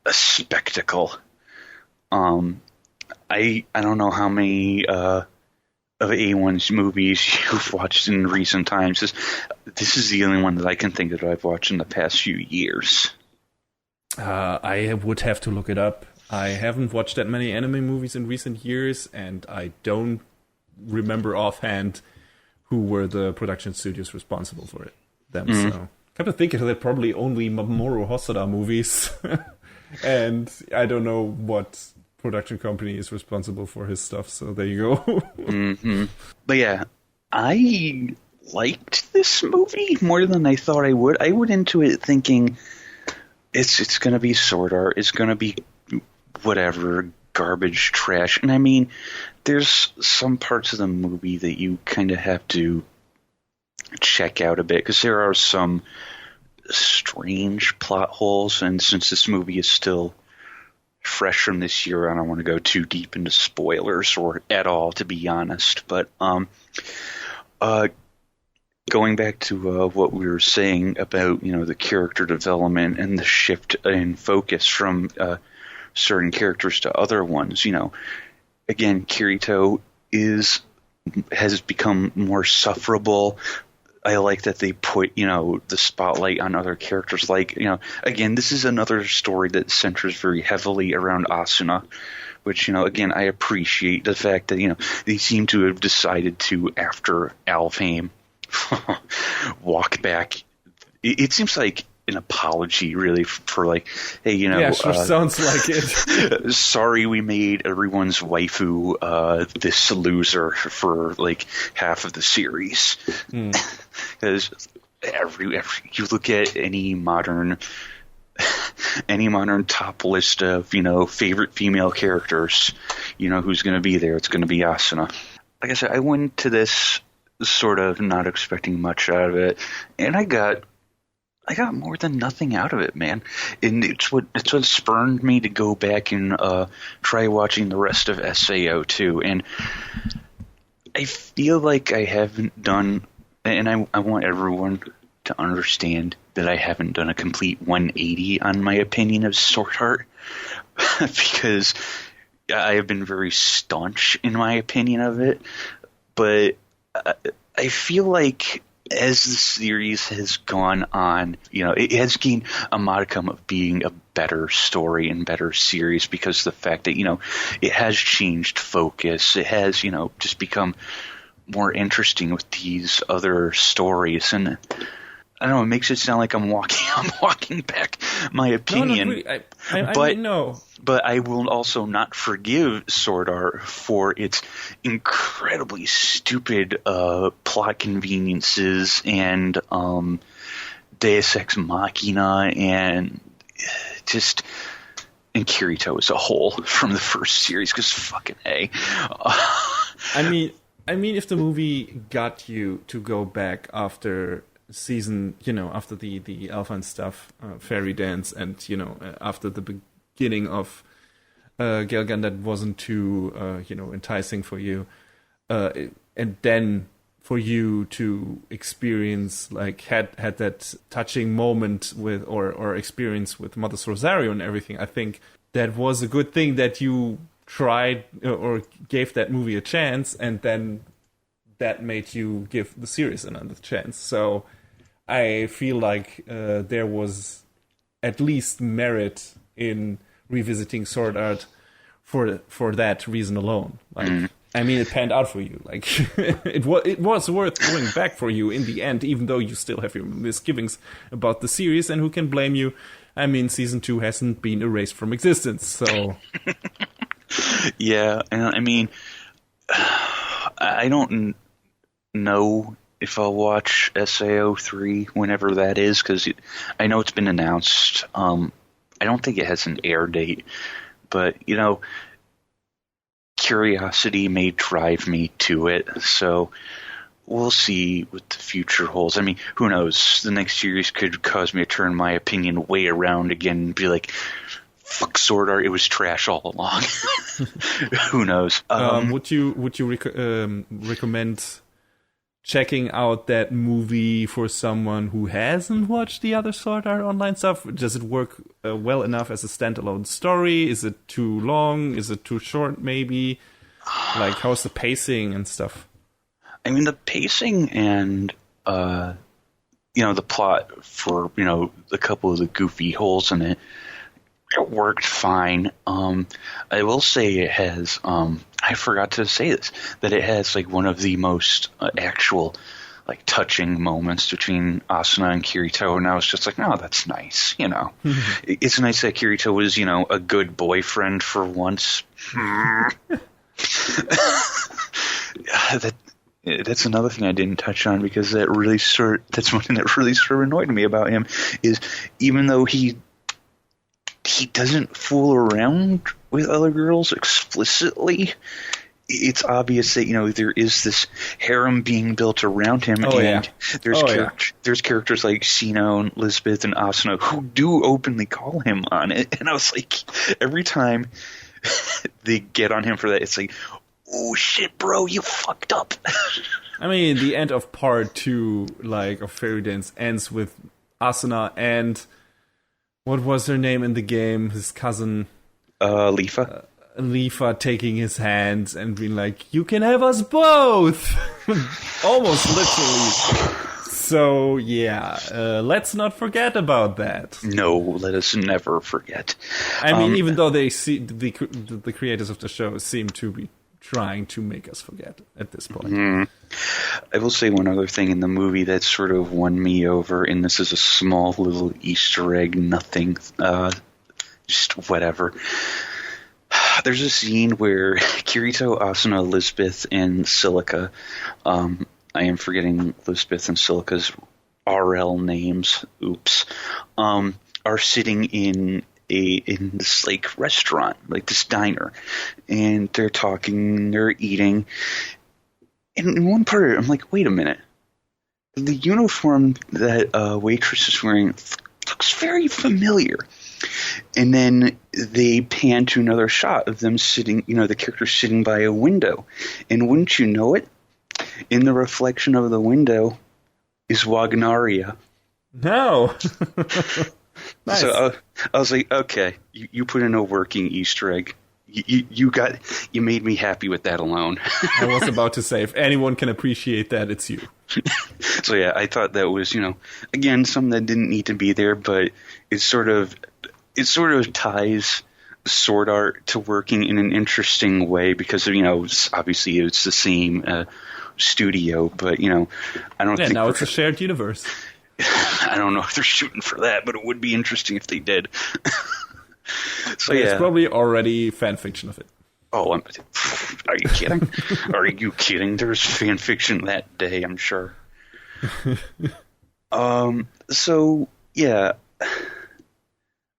a spectacle. I don't know how many of A1's movies you've watched in recent times. This is the only one that I can think that I've watched in the past few years. I would have to look it up. I haven't watched that many anime movies in recent years, and I don't remember offhand who were the production studios responsible for it. So, come to think of it, probably only Mamoru Hosoda movies, and I don't know what production company is responsible for his stuff. So there you go. But yeah, I liked this movie more than I thought I would. I went into it thinking it's going to be Sword Art. It's going to be whatever, garbage, trash. And I mean, there's some parts of the movie that you kind of have to check out a bit because there are some strange plot holes. And since this movie is still fresh from this year, I don't want to go too deep into spoilers or at all, to be honest. But going back to what we were saying about, you know, the character development and the shift in focus from certain characters to other ones, you know, again, Kirito has become more sufferable. I like that they put, you know, the spotlight on other characters. Like, you know, again, this is another story that centers very heavily around Asuna, which, you know, again, I appreciate the fact that, you know, they seem to have decided to, after Alfheim, walk back. It seems like an apology, really, for like, hey, you know, yeah, sure sounds like it. Sorry, we made everyone's waifu this loser for like half of the series, because every you look at any modern top list of, you know, favorite female characters, you know who's going to be there. It's going to be Asuna. Like I said, I went to this sort of not expecting much out of it, and I got more than nothing out of it, man. And it's what spurred me to go back and try watching the rest of SAO too. And I feel like I haven't done, and I want everyone to understand that I haven't done a complete 180 on my opinion of Sword Art because I have been very staunch in my opinion of it. But I feel like as the series has gone on, it has gained a modicum of being a better story and better series because of the fact that, it has changed focus. It has, just become more interesting with these other stories. And I don't know, it makes it sound like I'm walking back my opinion. No, really. No. But I will also not forgive Sword Art for its incredibly stupid plot conveniences and Deus Ex Machina and Kirito as a whole from the first series, because fucking A. I mean, if the movie got you to go back after season, after the Alpha and stuff, Fairy Dance, and, after the beginning of Gelgan that wasn't too, enticing for you, and then for you to experience, like, had that touching moment with, or experience with Mother's Rosario and everything, I think that was a good thing that you tried or gave that movie a chance, and then that made you give the series another chance. So I feel like there was at least merit in revisiting Sword Art for that reason alone. Like, I mean, it panned out for you. Like, it was worth going back for you in the end, even though you still have your misgivings about the series. And who can blame you? I mean, season 2 hasn't been erased from existence, so. Yeah, and I mean, I don't know if I'll watch SAO 3 whenever that is, because I know it's been announced. I don't think it has an air date, but, curiosity may drive me to it, so we'll see what the future holds. I mean, who knows? The next series could cause me to turn my opinion way around again and be like, fuck Sword Art, it was trash all along. Who knows? Would you recommend checking out that movie for someone who hasn't watched the other Sword Art Online stuff? Does it work well enough as a standalone story? Is it too long? Is it too short, maybe? Like, how's the pacing and stuff? I mean, the pacing and, the plot for, a couple of the goofy holes in it, it worked fine. I will say it has, I forgot to say this, that it has like one of the most actual like touching moments between Asuna and Kirito, and I was just like, no, that's nice, It's nice that Kirito was, a good boyfriend for once. That's another thing I didn't touch on, because that's one thing that really sort of annoyed me about him, is even though he doesn't fool around with other girls explicitly, it's obvious that, there is this harem being built around him, there's characters like Sino and Lisbeth and Asuna who do openly call him on it, and I was like, every time they get on him for that, it's like, oh shit, bro, you fucked up. I mean, the end of part 2, like, of Fairy Dance ends with Asuna and what was her name in the game? His cousin? Lifa. Lifa taking his hands and being like, you can have us both! Almost literally. So, yeah, let's not forget about that. No, let us never forget. I mean, even though they see the creators of the show seem to be trying to make us forget at this point. I will say one other thing in the movie that sort of won me over, and this is a small little Easter egg, nothing, just whatever. There's a scene where Kirito, Asuna, Lisbeth, and Silica, I am forgetting Lisbeth and Silica's RL names, oops, are sitting in this like restaurant, like this diner, and they're talking, they're eating, and in one part of it, I'm like, wait a minute, the uniform that waitress is wearing looks very familiar. And then they pan to another shot of them sitting, the character sitting by a window, and wouldn't you know it, in the reflection of the window is Wagnaria. No. Nice. So I was like, okay, you put in a working Easter egg. You made me happy with that alone. I was about to say, if anyone can appreciate that, it's you. So yeah, I thought that was, again, something that didn't need to be there, but it sort of ties sword art to working in an interesting way because obviously it's the same studio, but I don't think now it's a shared universe. I don't know if they're shooting for that, but it would be interesting if they did. So There's probably already fan fiction of it. Oh, are you kidding? Are you kidding? There's fan fiction that day, I'm sure. So yeah.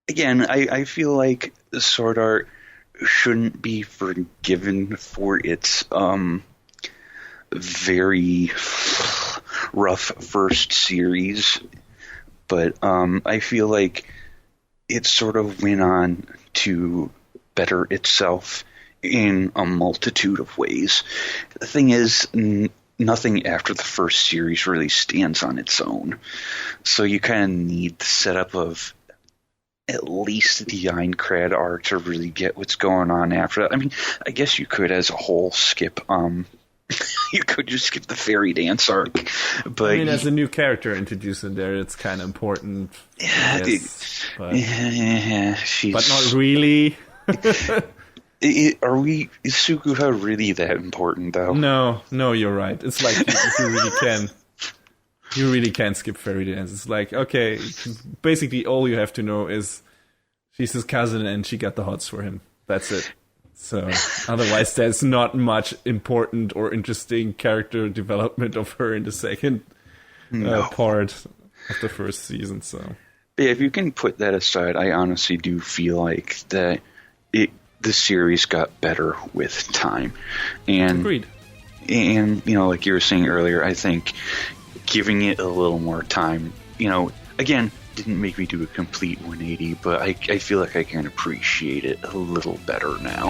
Again, I feel like sword art shouldn't be forgiven for its very rough first series, but I feel like it sort of went on to better itself in a multitude of ways. The thing is, nothing after the first series really stands on its own, so you kind of need the setup of at least the Aincrad arc to really get what's going on after that. I mean, I guess you could as a whole skip you could just skip the fairy dance arc, but I mean, as a new character introduced in there, it's kind of important. Yeah, but not really. Is Sukuha really that important, though? No, you're right. It's like you really can skip fairy dance. It's like, okay, basically all you have to know is she's his cousin and she got the hots for him. That's it. So otherwise, there's not much important or interesting character development of her in the second part of the first season. So yeah, if you can put that aside, I honestly do feel like that the series got better with time. And agreed. And like you were saying earlier, I think giving it a little more time, again, didn't make me do a complete 180, but I feel like I can appreciate it a little better now.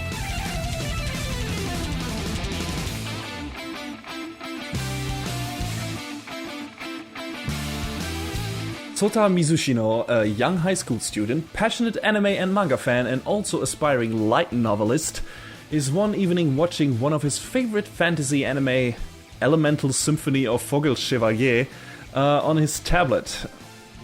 Sota Mizushino, a young high school student, passionate anime and manga fan, and also aspiring light novelist, is one evening watching one of his favorite fantasy anime, Elemental Symphony of Vogelchevalier, on his tablet.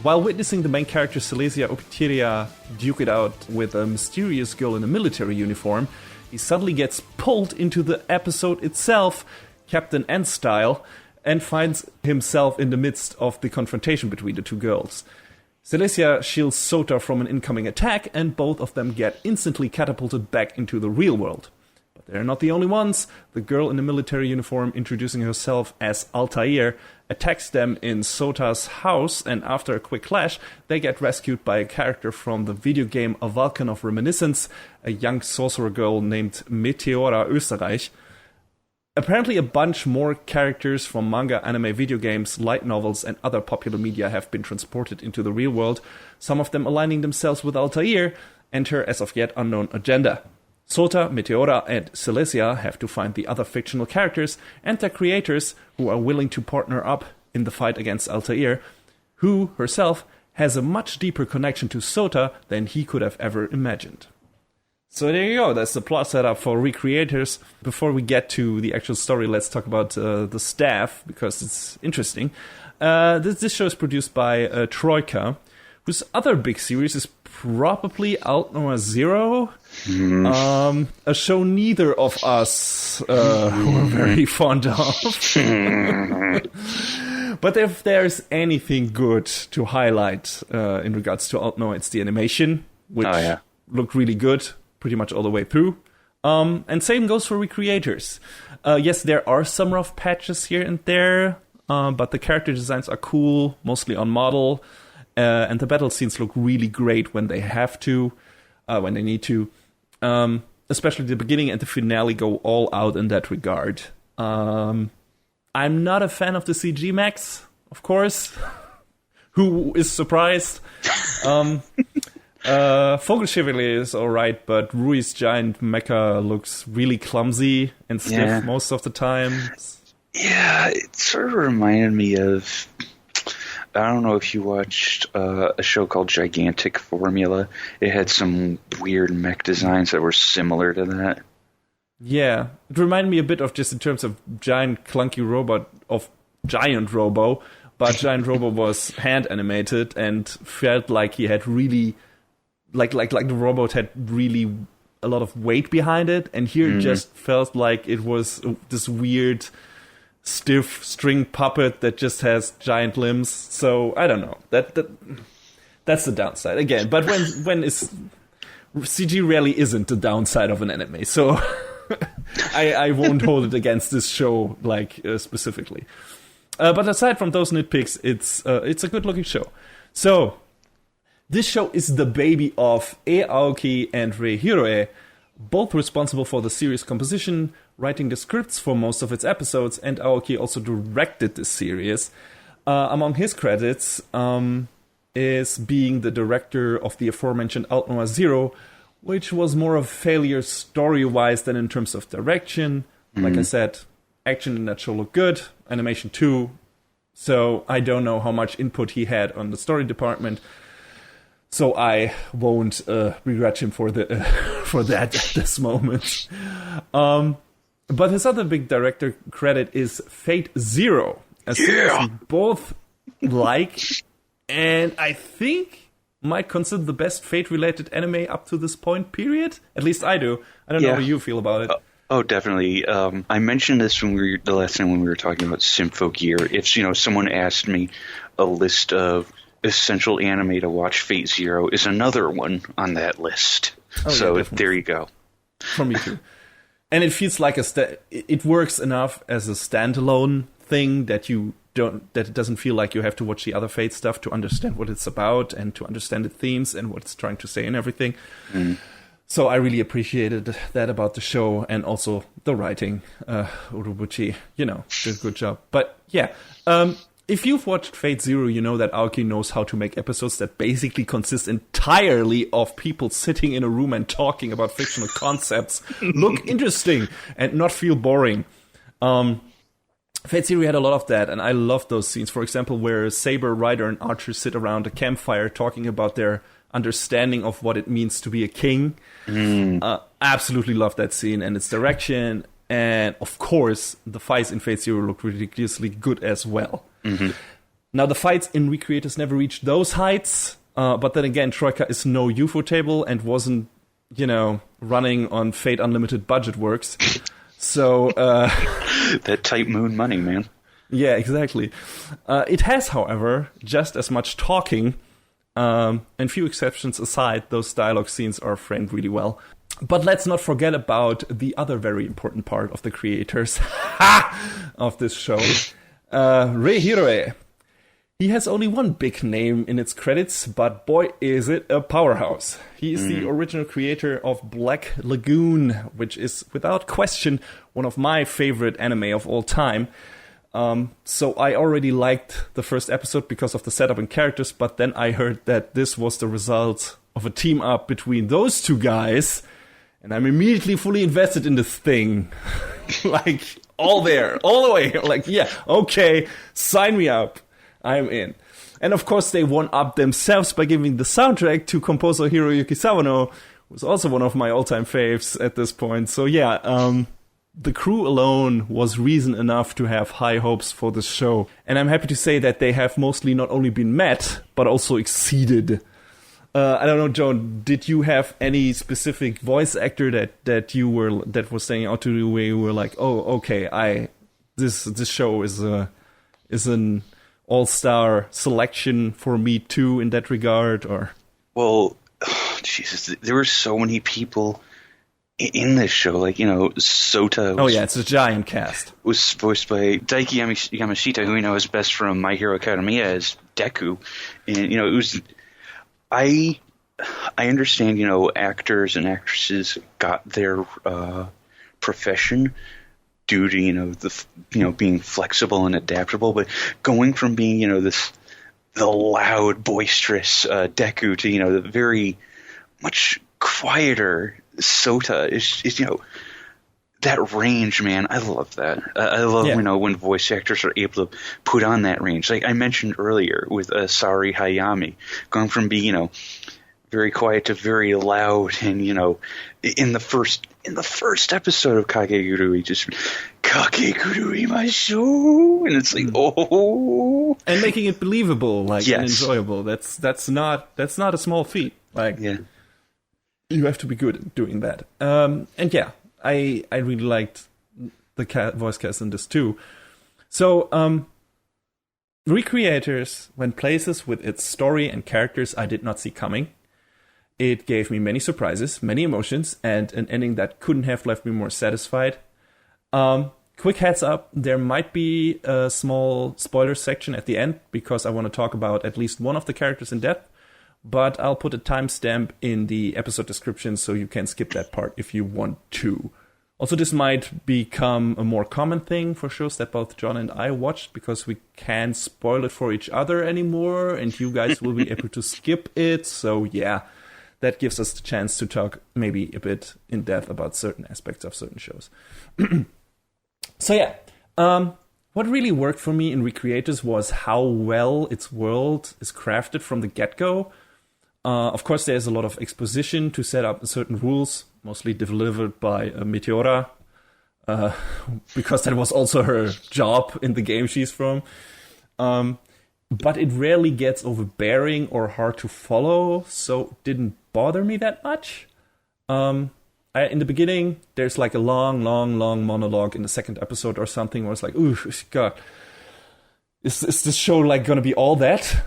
While witnessing the main character Silesia Opiteria duke it out with a mysterious girl in a military uniform, he suddenly gets pulled into the episode itself, Captain N style, and finds himself in the midst of the confrontation between the two girls. Silesia shields Sota from an incoming attack, and both of them get instantly catapulted back into the real world. But they're not the only ones. The girl in the military uniform, introducing herself as Altair, attacks them in Sota's house, and after a quick clash, they get rescued by a character from the video game A Vulcan of Reminiscence, a young sorcerer girl named Meteora Österreich. Apparently a bunch more characters from manga, anime, video games, light novels, and other popular media have been transported into the real world, some of them aligning themselves with Altair and her as of yet unknown agenda. Sota, Meteora, and Silesia have to find the other fictional characters and their creators who are willing to partner up in the fight against Altair, who, herself, has a much deeper connection to Sota than he could have ever imagined. So there you go, that's the plot setup for Recreators. Before we get to the actual story, let's talk about the staff, because it's interesting. This show is produced by Troika, whose other big series is probably Outlaw Zero, a show neither of us were very fond of. But if there's anything good to highlight in regards to Outlaw, it's the animation, which looked really good pretty much all the way through. And same goes for Recreators. Yes, there are some rough patches here and there, but the character designs are cool, mostly on model. And the battle scenes look really great when they have to, when they need to. Especially the beginning and the finale go all out in that regard. I'm not a fan of the CG Max, of course. Who is surprised? Vogelchevalier is alright, but Rui's giant mecha looks really clumsy and stiff most of the time. Yeah, it sort of reminded me of I don't know if you watched a show called Gigantic Formula. It had some weird mech designs that were similar to that. Yeah, it reminded me a bit of, just in terms of giant clunky robot, of Giant Robo, but Giant Robo was hand animated and felt like he had really, like the robot had really a lot of weight behind it, and here it just felt like it was this weird, stiff string puppet that just has giant limbs. So I don't know. That's the downside again. But when is CG really isn't the downside of an anime, so. I won't hold it against this show specifically. But aside from those nitpicks, it's a good looking show. So this show is the baby of Aoki and Rei Hiroe, both responsible for the series composition, writing the scripts for most of its episodes, and Aoki also directed this series. Among his credits is being the director of the aforementioned Alt Noir Zero, which was more of a failure story-wise than in terms of direction. Like I said, action in that show looked good, animation too, so I don't know how much input he had on the story department, so I won't begrudge him for that at this moment. But his other big director credit is Fate Zero, a series we both like, and I think might consider the best Fate-related anime up to this point, period. At least I do. I don't know how you feel about it. Oh, definitely. I mentioned this the last time when we were talking about Symphogear. If someone asked me a list of essential anime to watch, Fate Zero is another one on that list. There you go. For me too. And it feels like it works enough as a standalone thing that it doesn't feel like you have to watch the other Fate stuff to understand what it's about and to understand the themes and what it's trying to say and everything. So I really appreciated that about the show, and also the writing. Urobuchi, did a good job. But yeah, if you've watched Fate Zero, you know that Aoki knows how to make episodes that basically consist entirely of people sitting in a room and talking about fictional concepts, look interesting and not feel boring. Fate Zero had a lot of that, and I love those scenes. For example, where Saber, Rider, and Archer sit around a campfire talking about their understanding of what it means to be a king. Absolutely love that scene and its direction. And, of course, the fights in Fate Zero look ridiculously good as well. Now, the fights in Recreators never reached those heights, but then again, Troika is no UFO table and wasn't, running on Fate Unlimited budget works. So that Type Moon money, man. Yeah, exactly. It has, however, just as much talking, and few exceptions aside, those dialogue scenes are framed really well. But let's not forget about the other very important part of the creators of this show, Rei Hiroe. He has only one big name in its credits, but boy, is it a powerhouse. He is the original creator of Black Lagoon, which is, without question, one of my favorite anime of all time. So I already liked the first episode because of the setup and characters, but then I heard that this was the result of a team-up between those two guys, and I'm immediately fully invested in this thing. All the way. Yeah, okay, sign me up. I'm in. And of course, they one-upped themselves by giving the soundtrack to composer Hiroyuki Sawano, who's also one of my all-time faves at this point. So yeah, the crew alone was reason enough to have high hopes for this show. And I'm happy to say that they have mostly not only been met, but also exceeded. I don't know, Joan, did you have any specific voice actor that was standing out to you where you were like, oh, okay, this show is an all-star selection for me too in that regard? Or Jesus, there were so many people in this show, Sota. Oh yeah, it's a giant cast. Was voiced by Daiki Yamashita, who we know is best from My Hero Academia as Deku, and it was. I understand, actors and actresses got their profession due to being flexible and adaptable, but going from being the loud, boisterous Deku to the very much quieter Sota is that range, man, I love that. I love, when voice actors are able to put on that range. Like I mentioned earlier with Sari Hayami, going from being, very quiet to very loud, and in the first episode of Kakegurui, just Kakegurui my soul, and it's like and making it believable, and enjoyable. That's not a small feat. You have to be good at doing that. I really liked the voice cast in this too. So, Recreators went places with its story and characters I did not see coming. It gave me many surprises, many emotions, and an ending that couldn't have left me more satisfied. Quick heads up, there might be a small spoiler section at the end, because I want to talk about at least one of the characters in depth. But I'll put a timestamp in the episode description so you can skip that part if you want to. Also, this might become a more common thing for shows that both John and I watched, because we can't spoil it for each other anymore, and you guys will be able to skip it. So yeah, that gives us the chance to talk maybe a bit in depth about certain aspects of certain shows. So yeah, what really worked for me in Recreators was how well its world is crafted from the get-go. Of course, there's a lot of exposition to set up certain rules, mostly delivered by Meteora, because that was also her job in the game she's from. But it rarely gets overbearing or hard to follow, so it didn't bother me that much. In the beginning, there's like a long monologue in the second episode or something where it's like, ooh, God, is this show like gonna be all that?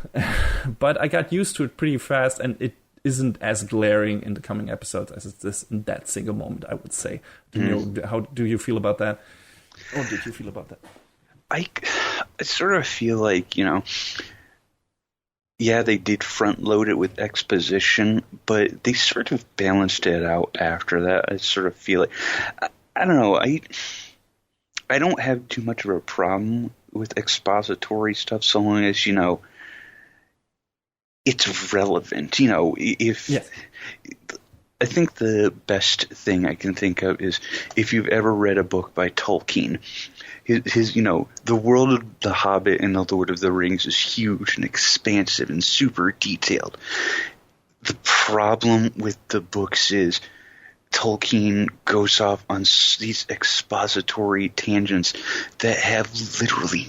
But I got used to it pretty fast, and it isn't as glaring in the coming episodes as it is in that single moment, I would say. How do you feel about that? Or did you feel about that? I sort of feel like, they did front load it with exposition, but they sort of balanced it out after that. I sort of feel like, I don't know, I don't have too much of a problem with expository stuff so long as, it's relevant. I think the best thing I can think of is if you've ever read a book by Tolkien, his the world of The Hobbit and The Lord of the Rings is huge and expansive and super detailed. The problem with the books is Tolkien goes off on these expository tangents that have literally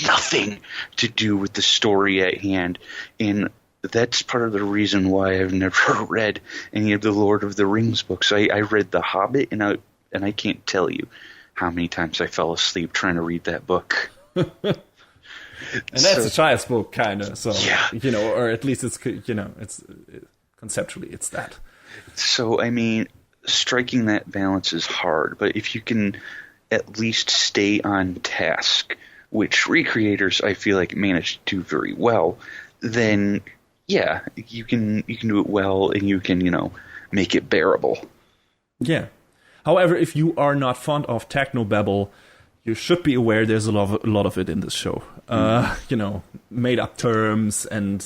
nothing to do with the story at hand, and that's part of the reason why I've never read any of the Lord of the Rings books. I read The Hobbit, and I can't tell you how many times I fell asleep trying to read that book. And that's a child's book, kind of. So, or at least it's, it's conceptually, it's that. So, I mean, striking that balance is hard, but if you can at least stay on task, which Recreators, I feel like, managed to do very well, then yeah, you can do it well, and you can, make it bearable. Yeah. However, if you are not fond of technobabble, you should be aware there's a lot of it in this show. Made up terms and,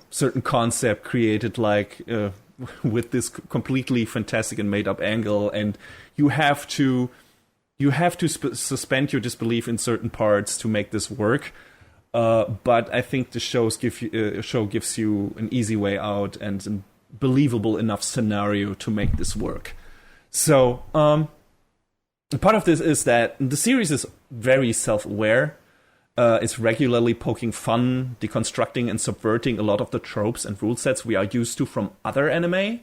certain concept created with this completely fantastic and made up angle, and you have to suspend your disbelief in certain parts to make this work. But I think the show gives you an easy way out and a believable enough scenario to make this work. So, part of this is that the series is very self-aware. It's regularly poking fun, deconstructing, and subverting a lot of the tropes and rule sets we are used to from other anime.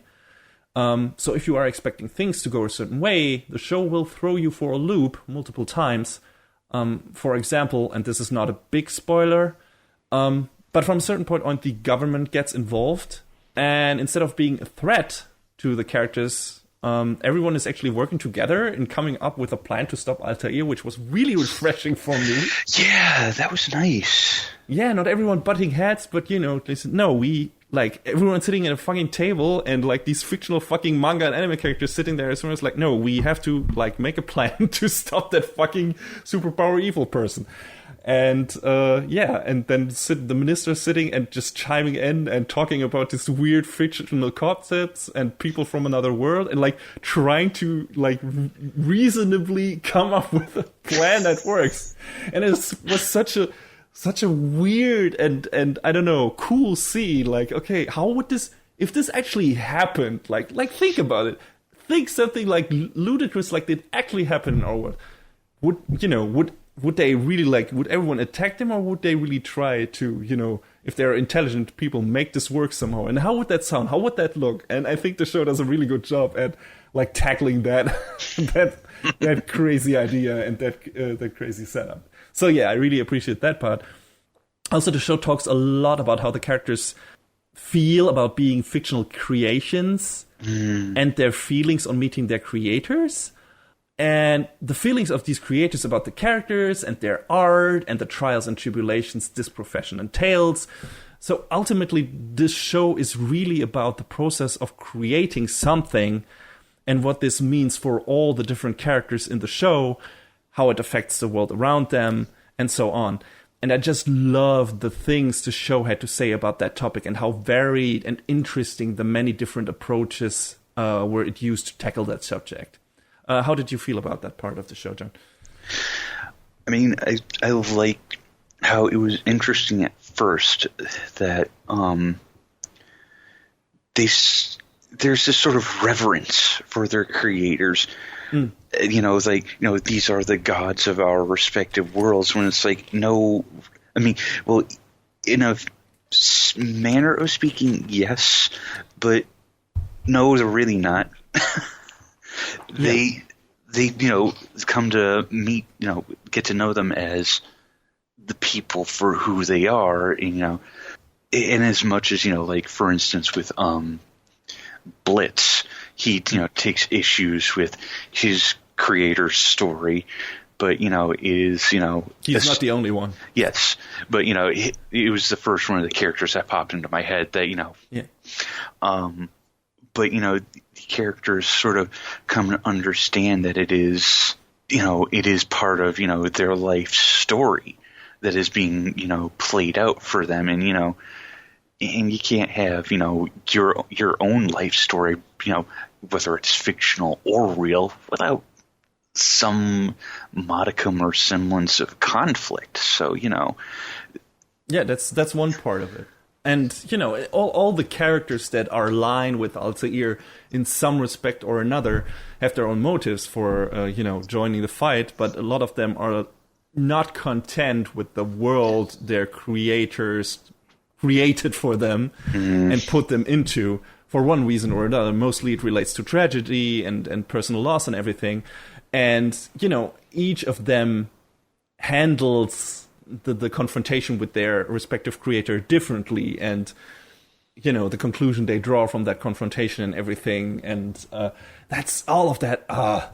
So if you are expecting things to go a certain way, the show will throw you for a loop multiple times. For example, and this is not a big spoiler, but from a certain point on, the government gets involved, and instead of being a threat to the characters, everyone is actually working together and coming up with a plan to stop Altair, which was really refreshing for me. Yeah, that was nice. Yeah, not everyone butting heads, but listen, no, everyone sitting at a fucking table, and these fictional fucking manga and anime characters sitting there, as soon as no, we have to make a plan to stop that fucking superpower evil person. And and then the minister sitting and just chiming in and talking about these weird fictional concepts and people from another world, and like trying to like reasonably come up with a plan that works. And it was such a weird and I don't know, cool scene. Like, okay, how would if this actually happened? Like think about it. Think something like ludicrous like did actually happen, or what? Would they really would everyone attack them, or would they really try to, if they're intelligent people, make this work somehow? And how would that sound? How would that look? And I think the show does a really good job at like tackling that that crazy idea and that crazy setup. So yeah, I really appreciate that part. Also, the show talks a lot about how the characters feel about being fictional creations and their feelings on meeting their creators. And the feelings of these creators about the characters and their art and the trials and tribulations this profession entails. So ultimately, this show is really about the process of creating something and what this means for all the different characters in the show, how it affects the world around them, and so on. And I just love the things the show had to say about that topic and how varied and interesting the many different approaches were it used to tackle that subject. How did you feel about that part of the show, John? I mean, I like how it was interesting at first that there's this sort of reverence for their creators. These are the gods of our respective worlds, when it's like, no, I mean, well, in a manner of speaking, yes, but no, they're really not. They come to meet, get to know them as the people for who they are, and as much as, like, for instance, with Blitz, he, takes issues with his creator's story, but, he's not the only one. Yes, but, it was the first one of the characters that popped into my head that, but, characters sort of come to understand that it is part of, their life story that is being, played out for them. And, and you can't have, your own life story, whether it's fictional or real, without some modicum or semblance of conflict. So, Yeah, that's one part of it. And, all the characters that are aligned with Altair in some respect or another have their own motives for, joining the fight, but a lot of them are not content with the world their creators created for them and put them into for one reason or another. Mostly it relates to tragedy and personal loss and everything. And, each of them handles the confrontation with their respective creator differently, and the conclusion they draw from that confrontation and everything, and that's all of that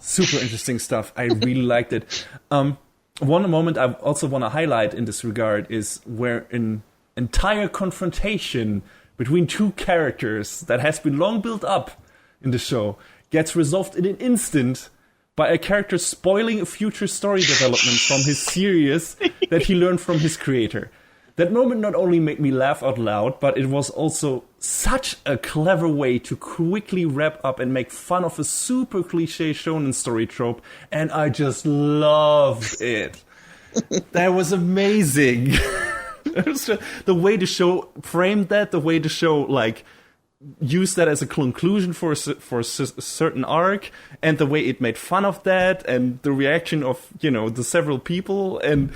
super interesting stuff. I really liked it. One moment I also want to highlight in this regard is where an entire confrontation between two characters that has been long built up in the show gets resolved in an instant by a character spoiling a future story development from his series that he learned from his creator. That moment not only made me laugh out loud, but it was also such a clever way to quickly wrap up and make fun of a super cliche shonen story trope, and I just loved it. That was amazing. It was the way the show framed that, the way the show, used that as a conclusion for a certain arc, and the way it made fun of that, and the reaction of, the several people, and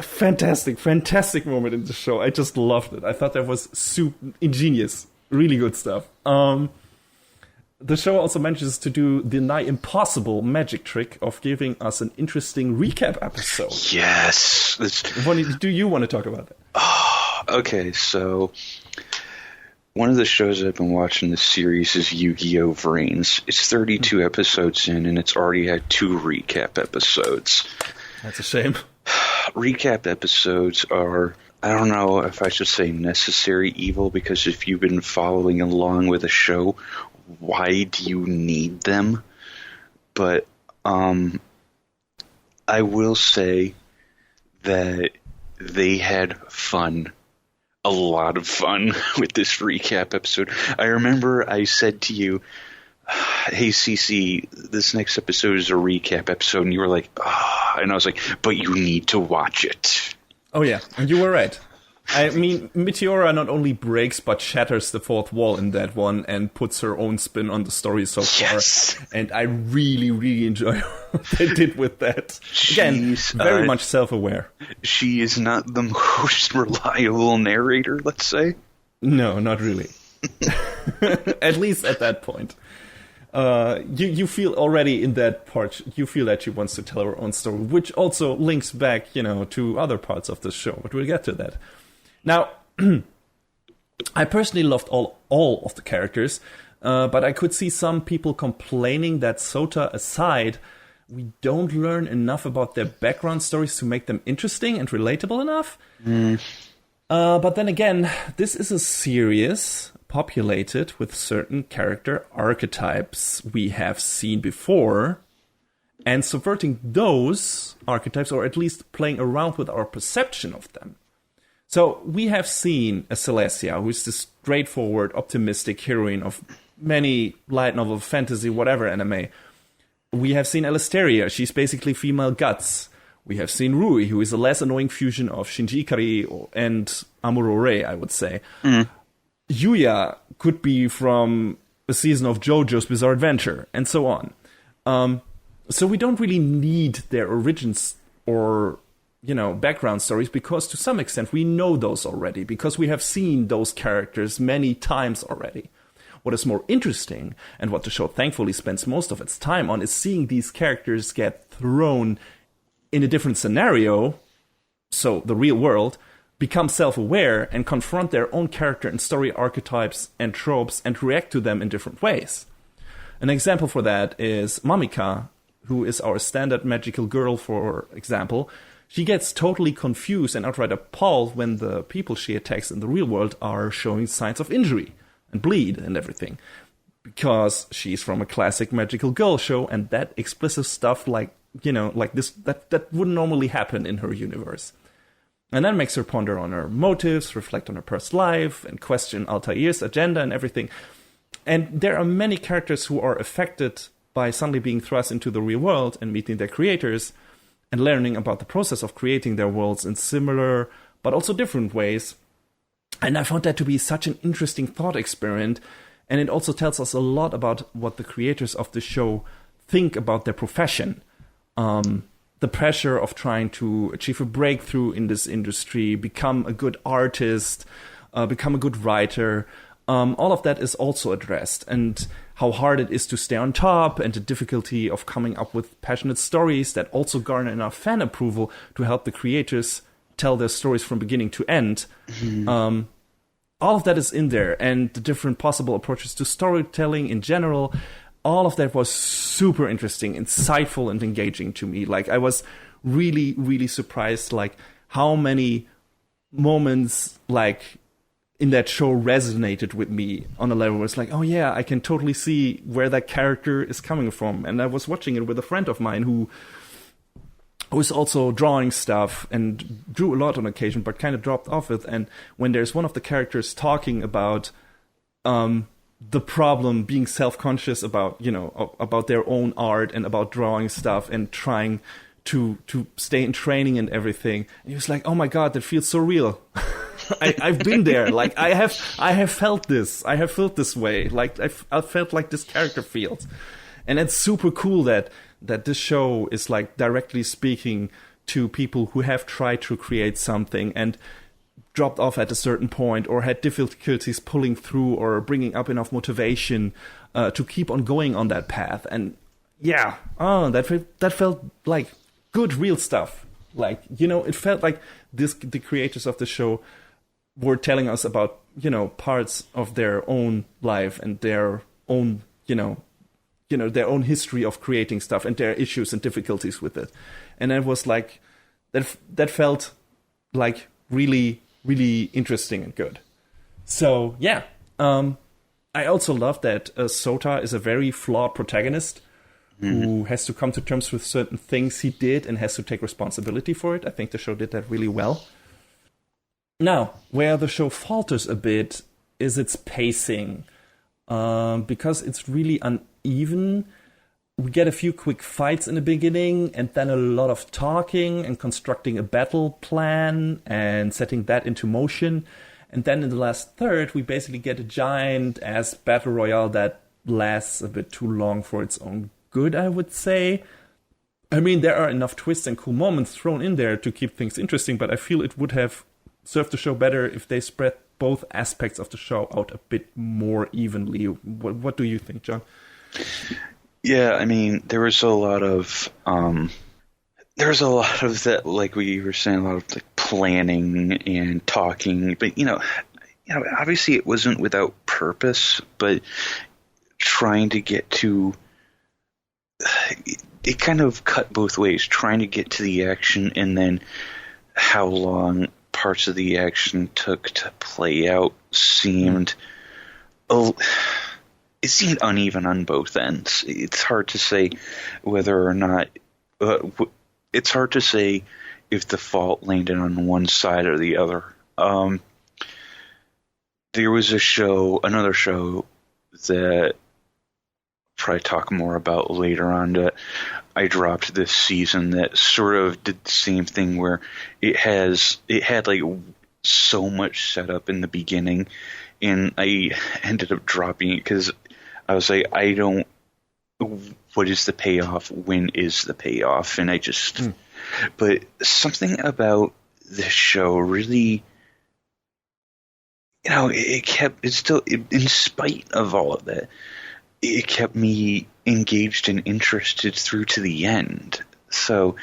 fantastic moment in the show. I just loved it. I thought that was super ingenious, really good stuff. The show also manages to do the nigh impossible magic trick of giving us an interesting recap episode. Yes. Do you want to talk about that? Okay, so one of the shows I've been watching this series is Yu-Gi-Oh! Vrains. It's 32 episodes in, and it's already had 2 recap episodes. That's a shame. Recap episodes are, I don't know if I should say necessary evil, because if you've been following along with a show, why do you need them? But I will say that they had fun. A lot of fun with this recap episode. I remember I said to you, hey, Cece, this next episode is a recap episode. And you were like, ah. And I was like, but you need to watch it. Oh, yeah. And you were right. I mean, Meteora not only breaks, but shatters the fourth wall in that one and puts her own spin on the story so far. And I really, really enjoy what they did with that. Again, very much self-aware. She is not the most reliable narrator, let's say. No, not really. At least at that point. You feel already in that part, you feel that she wants to tell her own story, which also links back, to other parts of the show, but we'll get to that. Now, I personally loved all of the characters, but I could see some people complaining that Sota aside, we don't learn enough about their background stories to make them interesting and relatable enough. But then again, this is a series populated with certain character archetypes we have seen before, and subverting those archetypes, or at least playing around with our perception of them. So we have seen a Celestia, who is the straightforward, optimistic heroine of many light novel, fantasy, whatever anime. We have seen Alisteria, she's basically female guts. We have seen Rui, who is a less annoying fusion of Shinji Ikari and Amuro, I would say. Yuya could be from a season of JoJo's Bizarre Adventure, and so on. So we don't really need their origins or background stories, because to some extent we know those already, because we have seen those characters many times already. What is more interesting, and what the show thankfully spends most of its time on, is seeing these characters get thrown in a different scenario, so the real world, become self-aware and confront their own character and story archetypes and tropes and react to them in different ways. An example for that is Mamika, who is our standard magical girl, for example. She gets totally confused and outright appalled when the people she attacks in the real world are showing signs of injury and bleed and everything. Because she's from a classic magical girl show, and that explicit stuff like this, that wouldn't normally happen in her universe. And that makes her ponder on her motives, reflect on her past life, and question Altair's agenda and everything. And there are many characters who are affected by suddenly being thrust into the real world and meeting their creators, and learning about the process of creating their worlds in similar but also different ways. And I found that to be such an interesting thought experiment, and it also tells us a lot about what the creators of the show think about their profession. The pressure of trying to achieve a breakthrough in this industry, become a good artist, become a good writer. All of that is also addressed, and how hard it is to stay on top, and the difficulty of coming up with passionate stories that also garner enough fan approval to help the creators tell their stories from beginning to end. All of that is in there, and the different possible approaches to storytelling in general. All of that was super interesting, insightful, and engaging to me. Like, I was really, really surprised, how many moments, in that show resonated with me on a level where it's like, oh yeah, I can totally see where that character is coming from. And I was watching it with a friend of mine who was also drawing stuff and drew a lot on occasion, but kind of dropped off it. And when there's one of the characters talking about the problem, being self-conscious about, about their own art and about drawing stuff and trying to stay in training and everything, and he was like, oh my god, that feels so real. I've been there. I have felt this. I have felt this way. I felt like this character feels. And it's super cool that this show is directly speaking to people who have tried to create something and dropped off at a certain point, or had difficulties pulling through or bringing up enough motivation to keep on going on that path. And yeah, that felt like good, real stuff. It felt like the creators of the show were telling us about, parts of their own life and their own, their own history of creating stuff and their issues and difficulties with it. And it was that felt really, really interesting and good. So, yeah. I also love that Sota is a very flawed protagonist who has to come to terms with certain things he did and has to take responsibility for it. I think the show did that really well. Now, where the show falters a bit is its pacing, because it's really uneven. We get a few quick fights in the beginning, and then a lot of talking and constructing a battle plan and setting that into motion. And then in the last third, we basically get a giant-ass battle royale that lasts a bit too long for its own good, I would say. I mean, there are enough twists and cool moments thrown in there to keep things interesting, but I feel it would have served the show better if they spread both aspects of the show out a bit more evenly. What do you think, John? Yeah, I mean, there was a lot of that, like we were saying, a lot of like planning and talking, but you know, obviously it wasn't without purpose, but trying to get to it kind of cut both ways, trying to get to the action and then how long parts of the action took to play out seemed it seemed uneven on both ends. It's hard to say whether or not it's hard to say if the fault landed on one side or the other. There was another show that probably talk more about later on that I dropped this season that sort of did the same thing where it had like so much setup in the beginning, and I ended up dropping it because I was like, what is the payoff? When is the payoff? And I just, but something about this show really, in spite of all of that, it kept me engaged and interested through to the end. So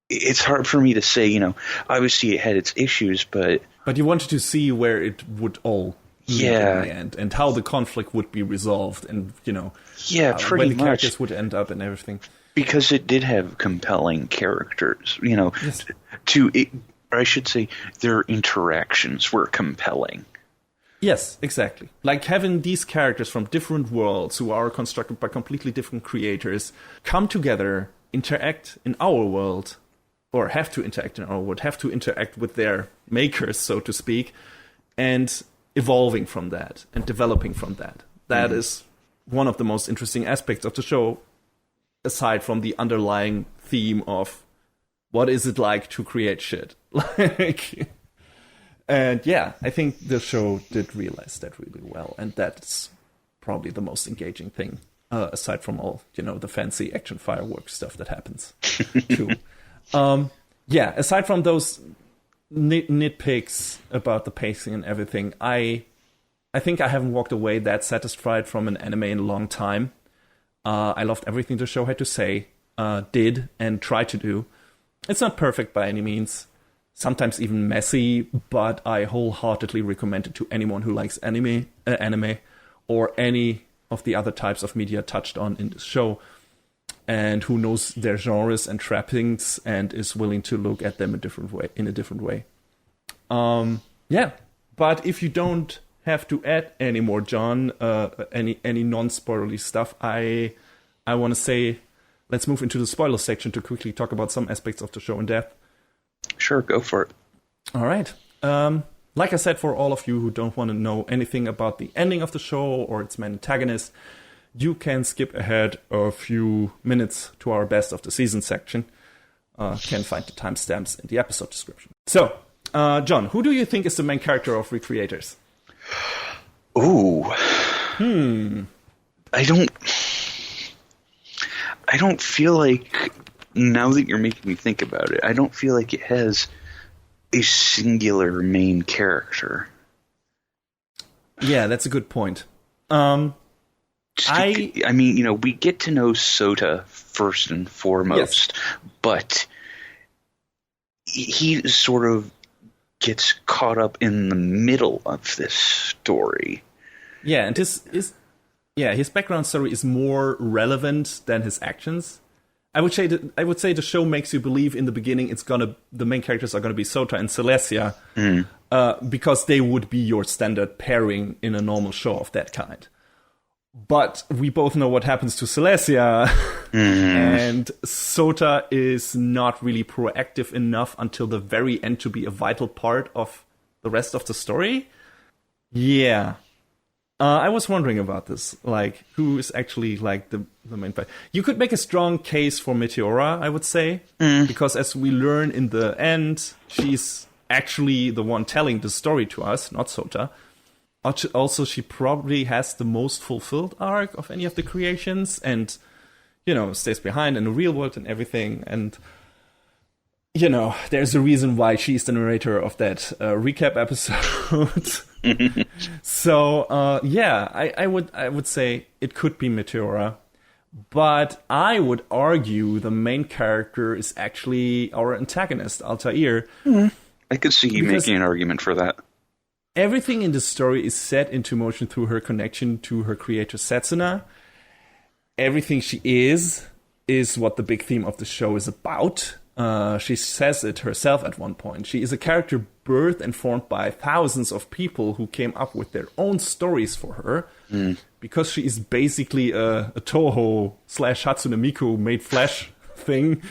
it's hard for me to say, obviously it had its issues, but you wanted to see where it would all lead in the end and how the conflict would be resolved and, pretty when the much. characters would end up and everything. Because it did have compelling characters, Yes. I should say their interactions were compelling. Yes, exactly. Like having these characters from different worlds who are constructed by completely different creators come together, interact in our world, or have to interact in our world, have to interact with their makers, so to speak, and evolving from that and developing from that. That is one of the most interesting aspects of the show, aside from the underlying theme of what is it like to create shit. And yeah, I think the show did realize that really well, and that's probably the most engaging thing, aside from all, the fancy action fireworks stuff that happens, too. Aside from those nitpicks about the pacing and everything, I think I haven't walked away that satisfied from an anime in a long time. I loved everything the show had to say, did, and tried to do. It's not perfect by any means. Sometimes even messy, but I wholeheartedly recommend it to anyone who likes anime, or any of the other types of media touched on in this show, and who knows their genres and trappings and is willing to look at them in a different way. But if you don't have to add any more, John, any non-spoilerly stuff, I want to say let's move into the spoiler section to quickly talk about some aspects of the show in depth. Sure, go for it. All right. Like I said, for all of you who don't want to know anything about the ending of the show or its main antagonist, you can skip ahead a few minutes to our best of the season section. Can find the timestamps in the episode description. So, John, who do you think is the main character of Recreators? Ooh. I don't feel like, now that you're making me think about it, I don't feel like it has a singular main character. Yeah, that's a good point. I mean, we get to know Sota first and foremost, yes, but he sort of gets caught up in the middle of this story. Yeah, and his background story is more relevant than his actions. I would say the show makes you believe in the beginning the main characters are gonna be Sota and Celestia, because they would be your standard pairing in a normal show of that kind. But we both know what happens to Celestia, and Sota is not really proactive enough until the very end to be a vital part of the rest of the story. Yeah. I was wondering about this, like, who is actually, like, the main fight. You could make a strong case for Meteora, I would say, because as we learn in the end, she's actually the one telling the story to us, not Sota. Also, she probably has the most fulfilled arc of any of the creations, and, you know, stays behind in the real world and everything, and, you know, there's a reason why she's the narrator of that recap episode. So, yeah, I would say it could be Meteora, but I would argue the main character is actually our antagonist, Altair. I could see you making an argument for that. Everything in the story is set into motion through her connection to her creator, Setsuna. Everything she is what the big theme of the show is about. She says it herself at one point. She is a character birthed and formed by thousands of people who came up with their own stories for her. Because she is basically a Toho / Hatsune Miku made flesh thing.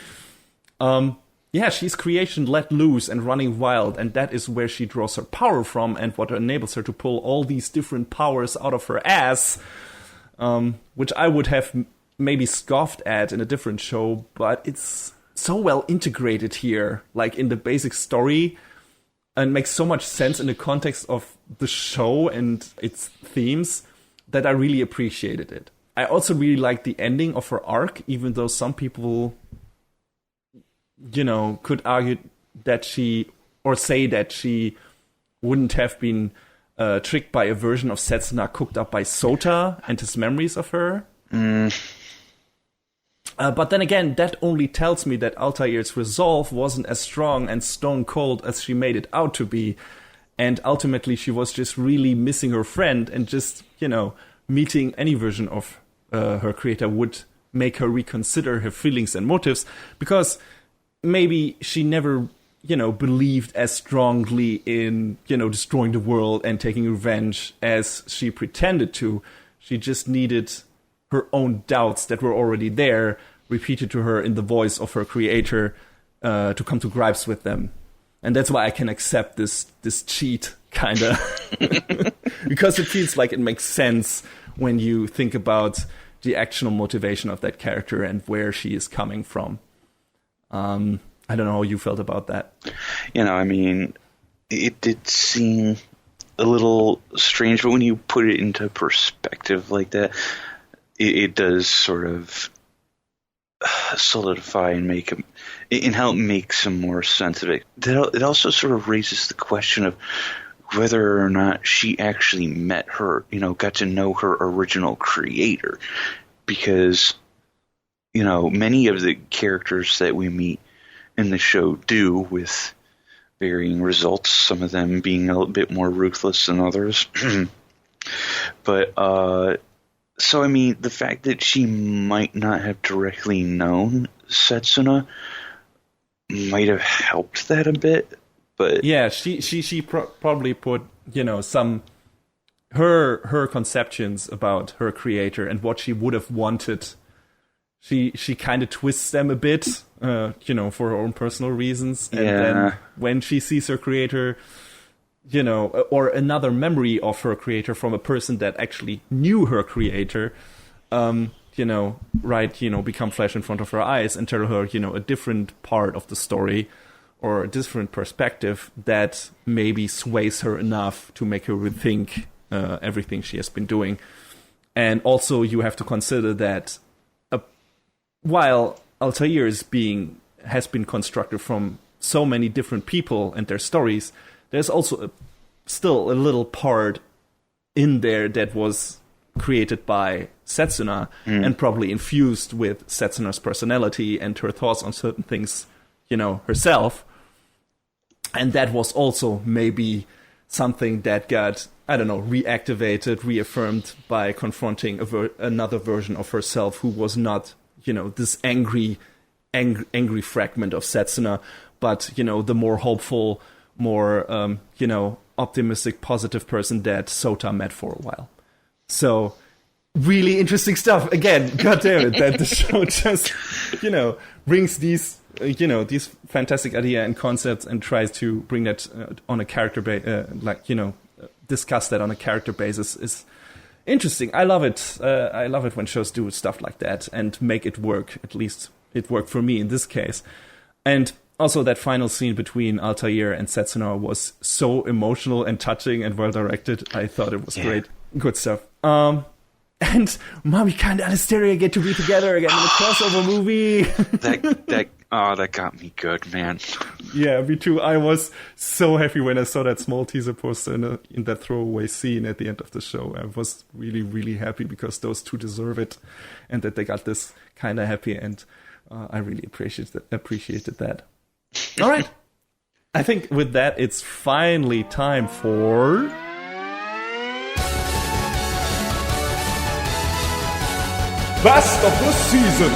Yeah, she's creation let loose and running wild, and that is where she draws her power from and what enables her to pull all these different powers out of her ass, which I would have maybe scoffed at in a different show, but it's so well integrated here, like in the basic story, and makes so much sense in the context of the show and its themes that I really appreciated it. I also really liked the ending of her arc, even though some people, you know, could argue that say that she wouldn't have been tricked by a version of Setsuna cooked up by Sota and his memories of her. But then again, that only tells me that Altair's resolve wasn't as strong and stone cold as she made it out to be. And ultimately, she was just really missing her friend, and just, you know, meeting any version of her creator would make her reconsider her feelings and motives, because maybe she never, you know, believed as strongly in, you know, destroying the world and taking revenge as she pretended to. She just needed her own doubts that were already there, repeated to her in the voice of her creator, to come to gripes with them. And that's why I can accept this cheat, kinda. Because it feels like it makes sense when you think about the actual motivation of that character and where she is coming from. I don't know how you felt about that. You know, I mean, it did seem a little strange, but when you put it into perspective like that, it does sort of solidify and help make some more sense of it. It also sort of raises the question of whether or not she actually met her, you know, got to know her original creator. Because, you know, many of the characters that we meet in the show do, with varying results, some of them being a little bit more ruthless than others. But, so, I mean, the fact that she might not have directly known Setsuna might have helped that a bit, but... Yeah, she probably put, you know, some... Her conceptions about her creator and what she would have wanted, she kind of twists them a bit, you know, for her own personal reasons. And then when she sees her creator, you know, or another memory of her creator from a person that actually knew her creator, you know, become flesh in front of her eyes and tell her, you know, a different part of the story or a different perspective that maybe sways her enough to make her rethink everything she has been doing. And also you have to consider that while Altair has been constructed from so many different people and their stories, there's also still a little part in there that was created by Setsuna and probably infused with Setsuna's personality and her thoughts on certain things, you know, herself. And that was also maybe something that got, I don't know, reactivated, reaffirmed by confronting another version of herself who was not, you know, this angry fragment of Setsuna, but, you know, the more hopeful, more, you know, optimistic, positive person that Sota met for a while. So really interesting stuff. Again, God damn it, that the show just, brings these fantastic idea and concepts and tries to bring that on a character discuss that on a character basis is interesting. I love it. I love it when shows do stuff like that and make it work. At least it worked for me in this case. And also that final scene between Altair and Setsunor was so emotional and touching and well directed. I thought it was great. Good stuff. And Mommy Kind and Hysteria get to be together again in a crossover movie. that got me good, man. Yeah, me too. I was so happy when I saw that small teaser poster in that throwaway scene at the end of the show. I was really, really happy because those two deserve it, and that they got this kind of happy. And I really appreciated that. All right, I think with that, it's finally time for Best of the Season.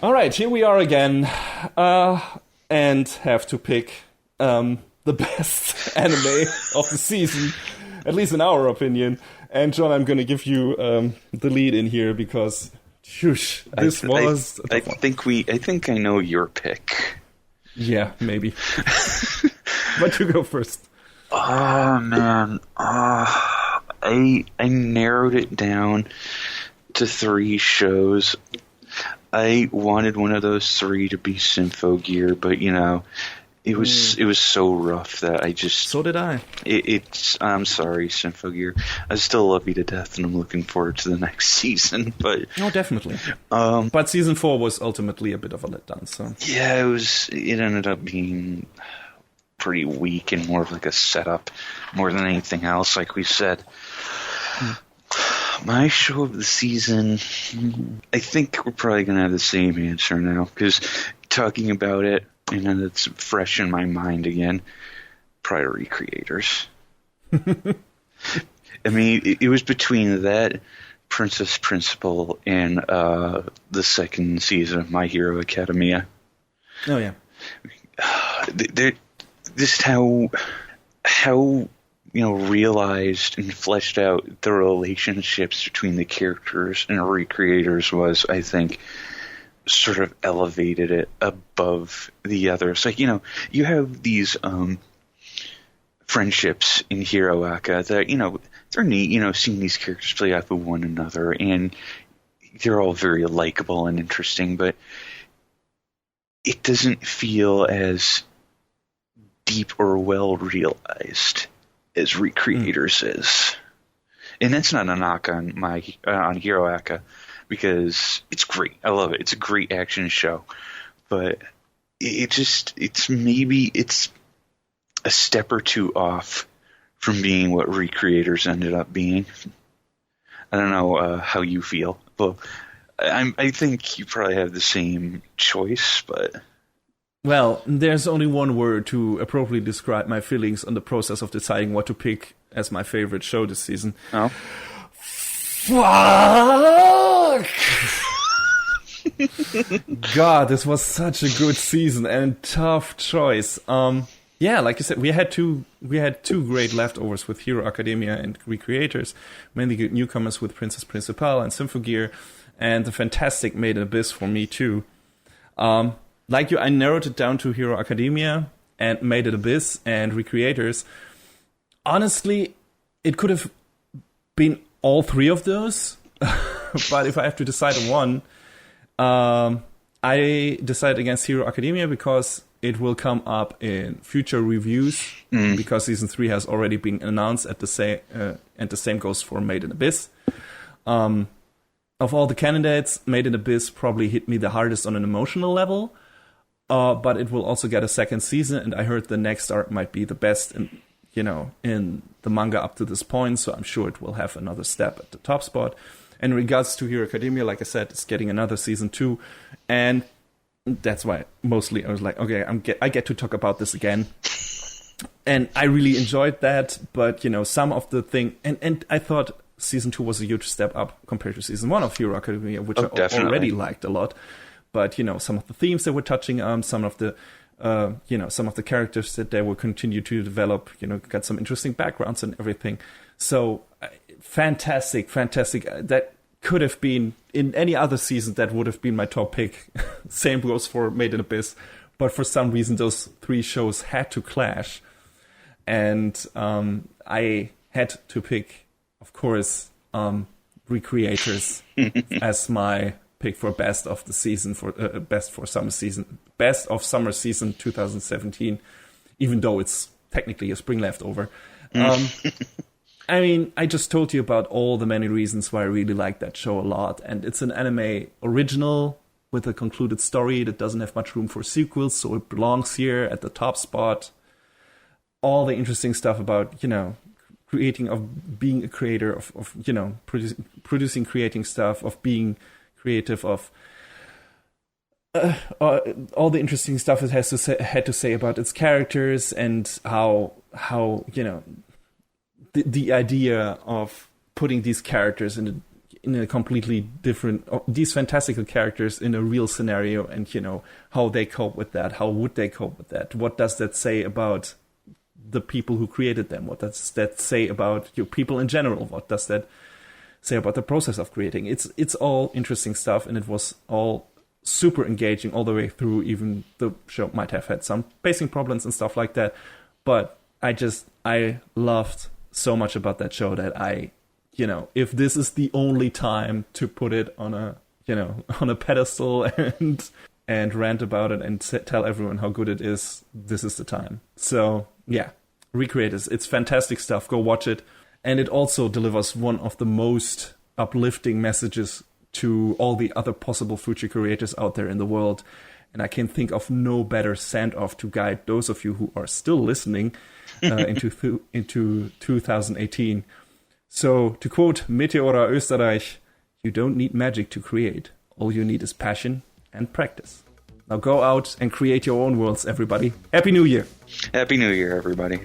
All right, here we are again, and have to pick the best anime of the season, at least in our opinion. And John, I'm going to give you the lead in here because, this was. I think I know your pick. Yeah, maybe. But you go first. Oh man, I narrowed it down to 3 shows. I wanted one of those 3 to be Symphogear, but it was so rough that I just. So did I. I'm sorry, Symphogear. I still love you to death, and I'm looking forward to the next season. But no, definitely. But season 4 was ultimately a bit of a letdown. So yeah, it ended up being pretty weak and more of like a setup, more than anything else. Like we said. My show of the season, I think we're probably going to have the same answer now, because talking about it, and it's fresh in my mind again, prior recreators. I mean, it was between that, Princess Principal, and the second season of My Hero Academia. Oh, yeah. Just how realized and fleshed out the relationships between the characters and recreators was, I think, sort of elevated it above the others. Like, you have these friendships in Hiroaka that, they're neat, seeing these characters play off of one another, and they're all very likable and interesting, but it doesn't feel as deep or well realized as Recreators is. And that's not a knock on on Hiroaka, because it's great. I love it. It's a great action show. But it's maybe a step or 2 off from being what Recreators ended up being. I don't know how you feel. Well, I think you probably have the same choice, but... Well, there's only one word to appropriately describe my feelings on the process of deciding what to pick as my favorite show this season. Oh. Fuck! God, this was such a good season and tough choice. Yeah, like you said, we had two great leftovers with Hero Academia and Recreators, mainly good newcomers with Princess Principal and Symphogear, and the fantastic Made in Abyss for me too. Like you, I narrowed it down to Hero Academia and Made in Abyss and Recreators. Honestly, it could have been all 3 of those, but if I have to decide on one, I decided against Hero Academia because it will come up in future reviews, because season 3 has already been announced at the same, and the same goes for Made in Abyss. Of all the candidates, Made in Abyss probably hit me the hardest on an emotional level. But it will also get a second season, and I heard the next arc might be the best in the manga up to this point, so I'm sure it will have another step at the top spot. And in regards to Hero Academia, like I said, it's getting another season 2, and that's why mostly I was like, okay, I get to talk about this again. And I really enjoyed that, but some of the thing, and I thought season 2 was a huge step up compared to season 1 of Hero Academia, which I already liked a lot. But, some of the themes that we're touching on, some of the some of the characters that they will continue to develop, got some interesting backgrounds and everything. So fantastic. That could have been, in any other season, that would have been my top pick. Same goes for Made in Abyss. But for some reason, those three shows had to clash. And I had to pick, of course, Recreators as my pick for best of the season, for best of summer season 2017, even though it's technically a spring leftover. I mean, I just told you about all the many reasons why I really like that show a lot. And it's an anime original with a concluded story that doesn't have much room for sequels, so it belongs here at the top spot. All the interesting stuff about, being a creator, of producing, creating stuff, of being creative, of all the interesting stuff it had to say about its characters, and how the idea of putting these characters in a completely different, these fantastical characters in a real scenario, and how they cope with that. How would they cope with that? What does that say about the people who created them? What does that say about people in general? What does that say about the process of creating? It's all interesting stuff, and it was all super engaging all the way through. Even the show might have had some pacing problems and stuff like that, but I loved so much about that show that if this is the only time to put it on a pedestal and rant about it and tell everyone how good it is, this is the time. So yeah, Recreators, it's fantastic stuff. Go watch it. And it also delivers one of the most uplifting messages to all the other possible future creators out there in the world. And I can think of no better send-off to guide those of you who are still listening into 2018. So, to quote Meteora Österreich, you don't need magic to create. All you need is passion and practice. Now go out and create your own worlds, everybody. Happy New Year! Happy New Year, everybody.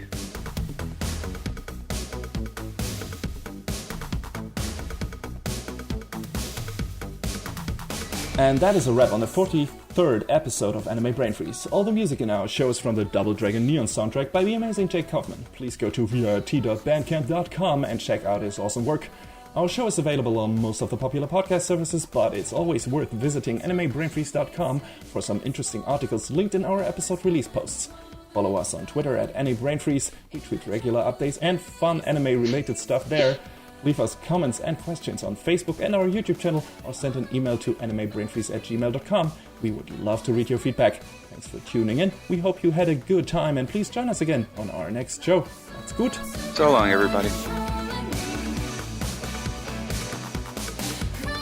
And that is a wrap on the 43rd episode of Anime Brain Freeze. All the music in our show is from the Double Dragon Neon soundtrack by the amazing Jake Kaufman. Please go to vrt.bandcamp.com and check out his awesome work. Our show is available on most of the popular podcast services, but it's always worth visiting animebrainfreeze.com for some interesting articles linked in our episode release posts. Follow us on Twitter at AniBrainFreeze. We tweet regular updates and fun anime-related stuff there. Leave us comments and questions on Facebook and our YouTube channel, or send an email to animebrainfreeze@gmail.com. We would love to read your feedback. Thanks for tuning in. We hope you had a good time, and please join us again on our next show. That's good. So long, everybody.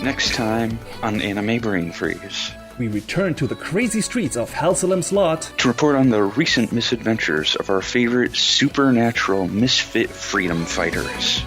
Next time on Anime Brain Freeze, we return to the crazy streets of Halsalem's Lot to report on the recent misadventures of our favorite supernatural misfit freedom fighters.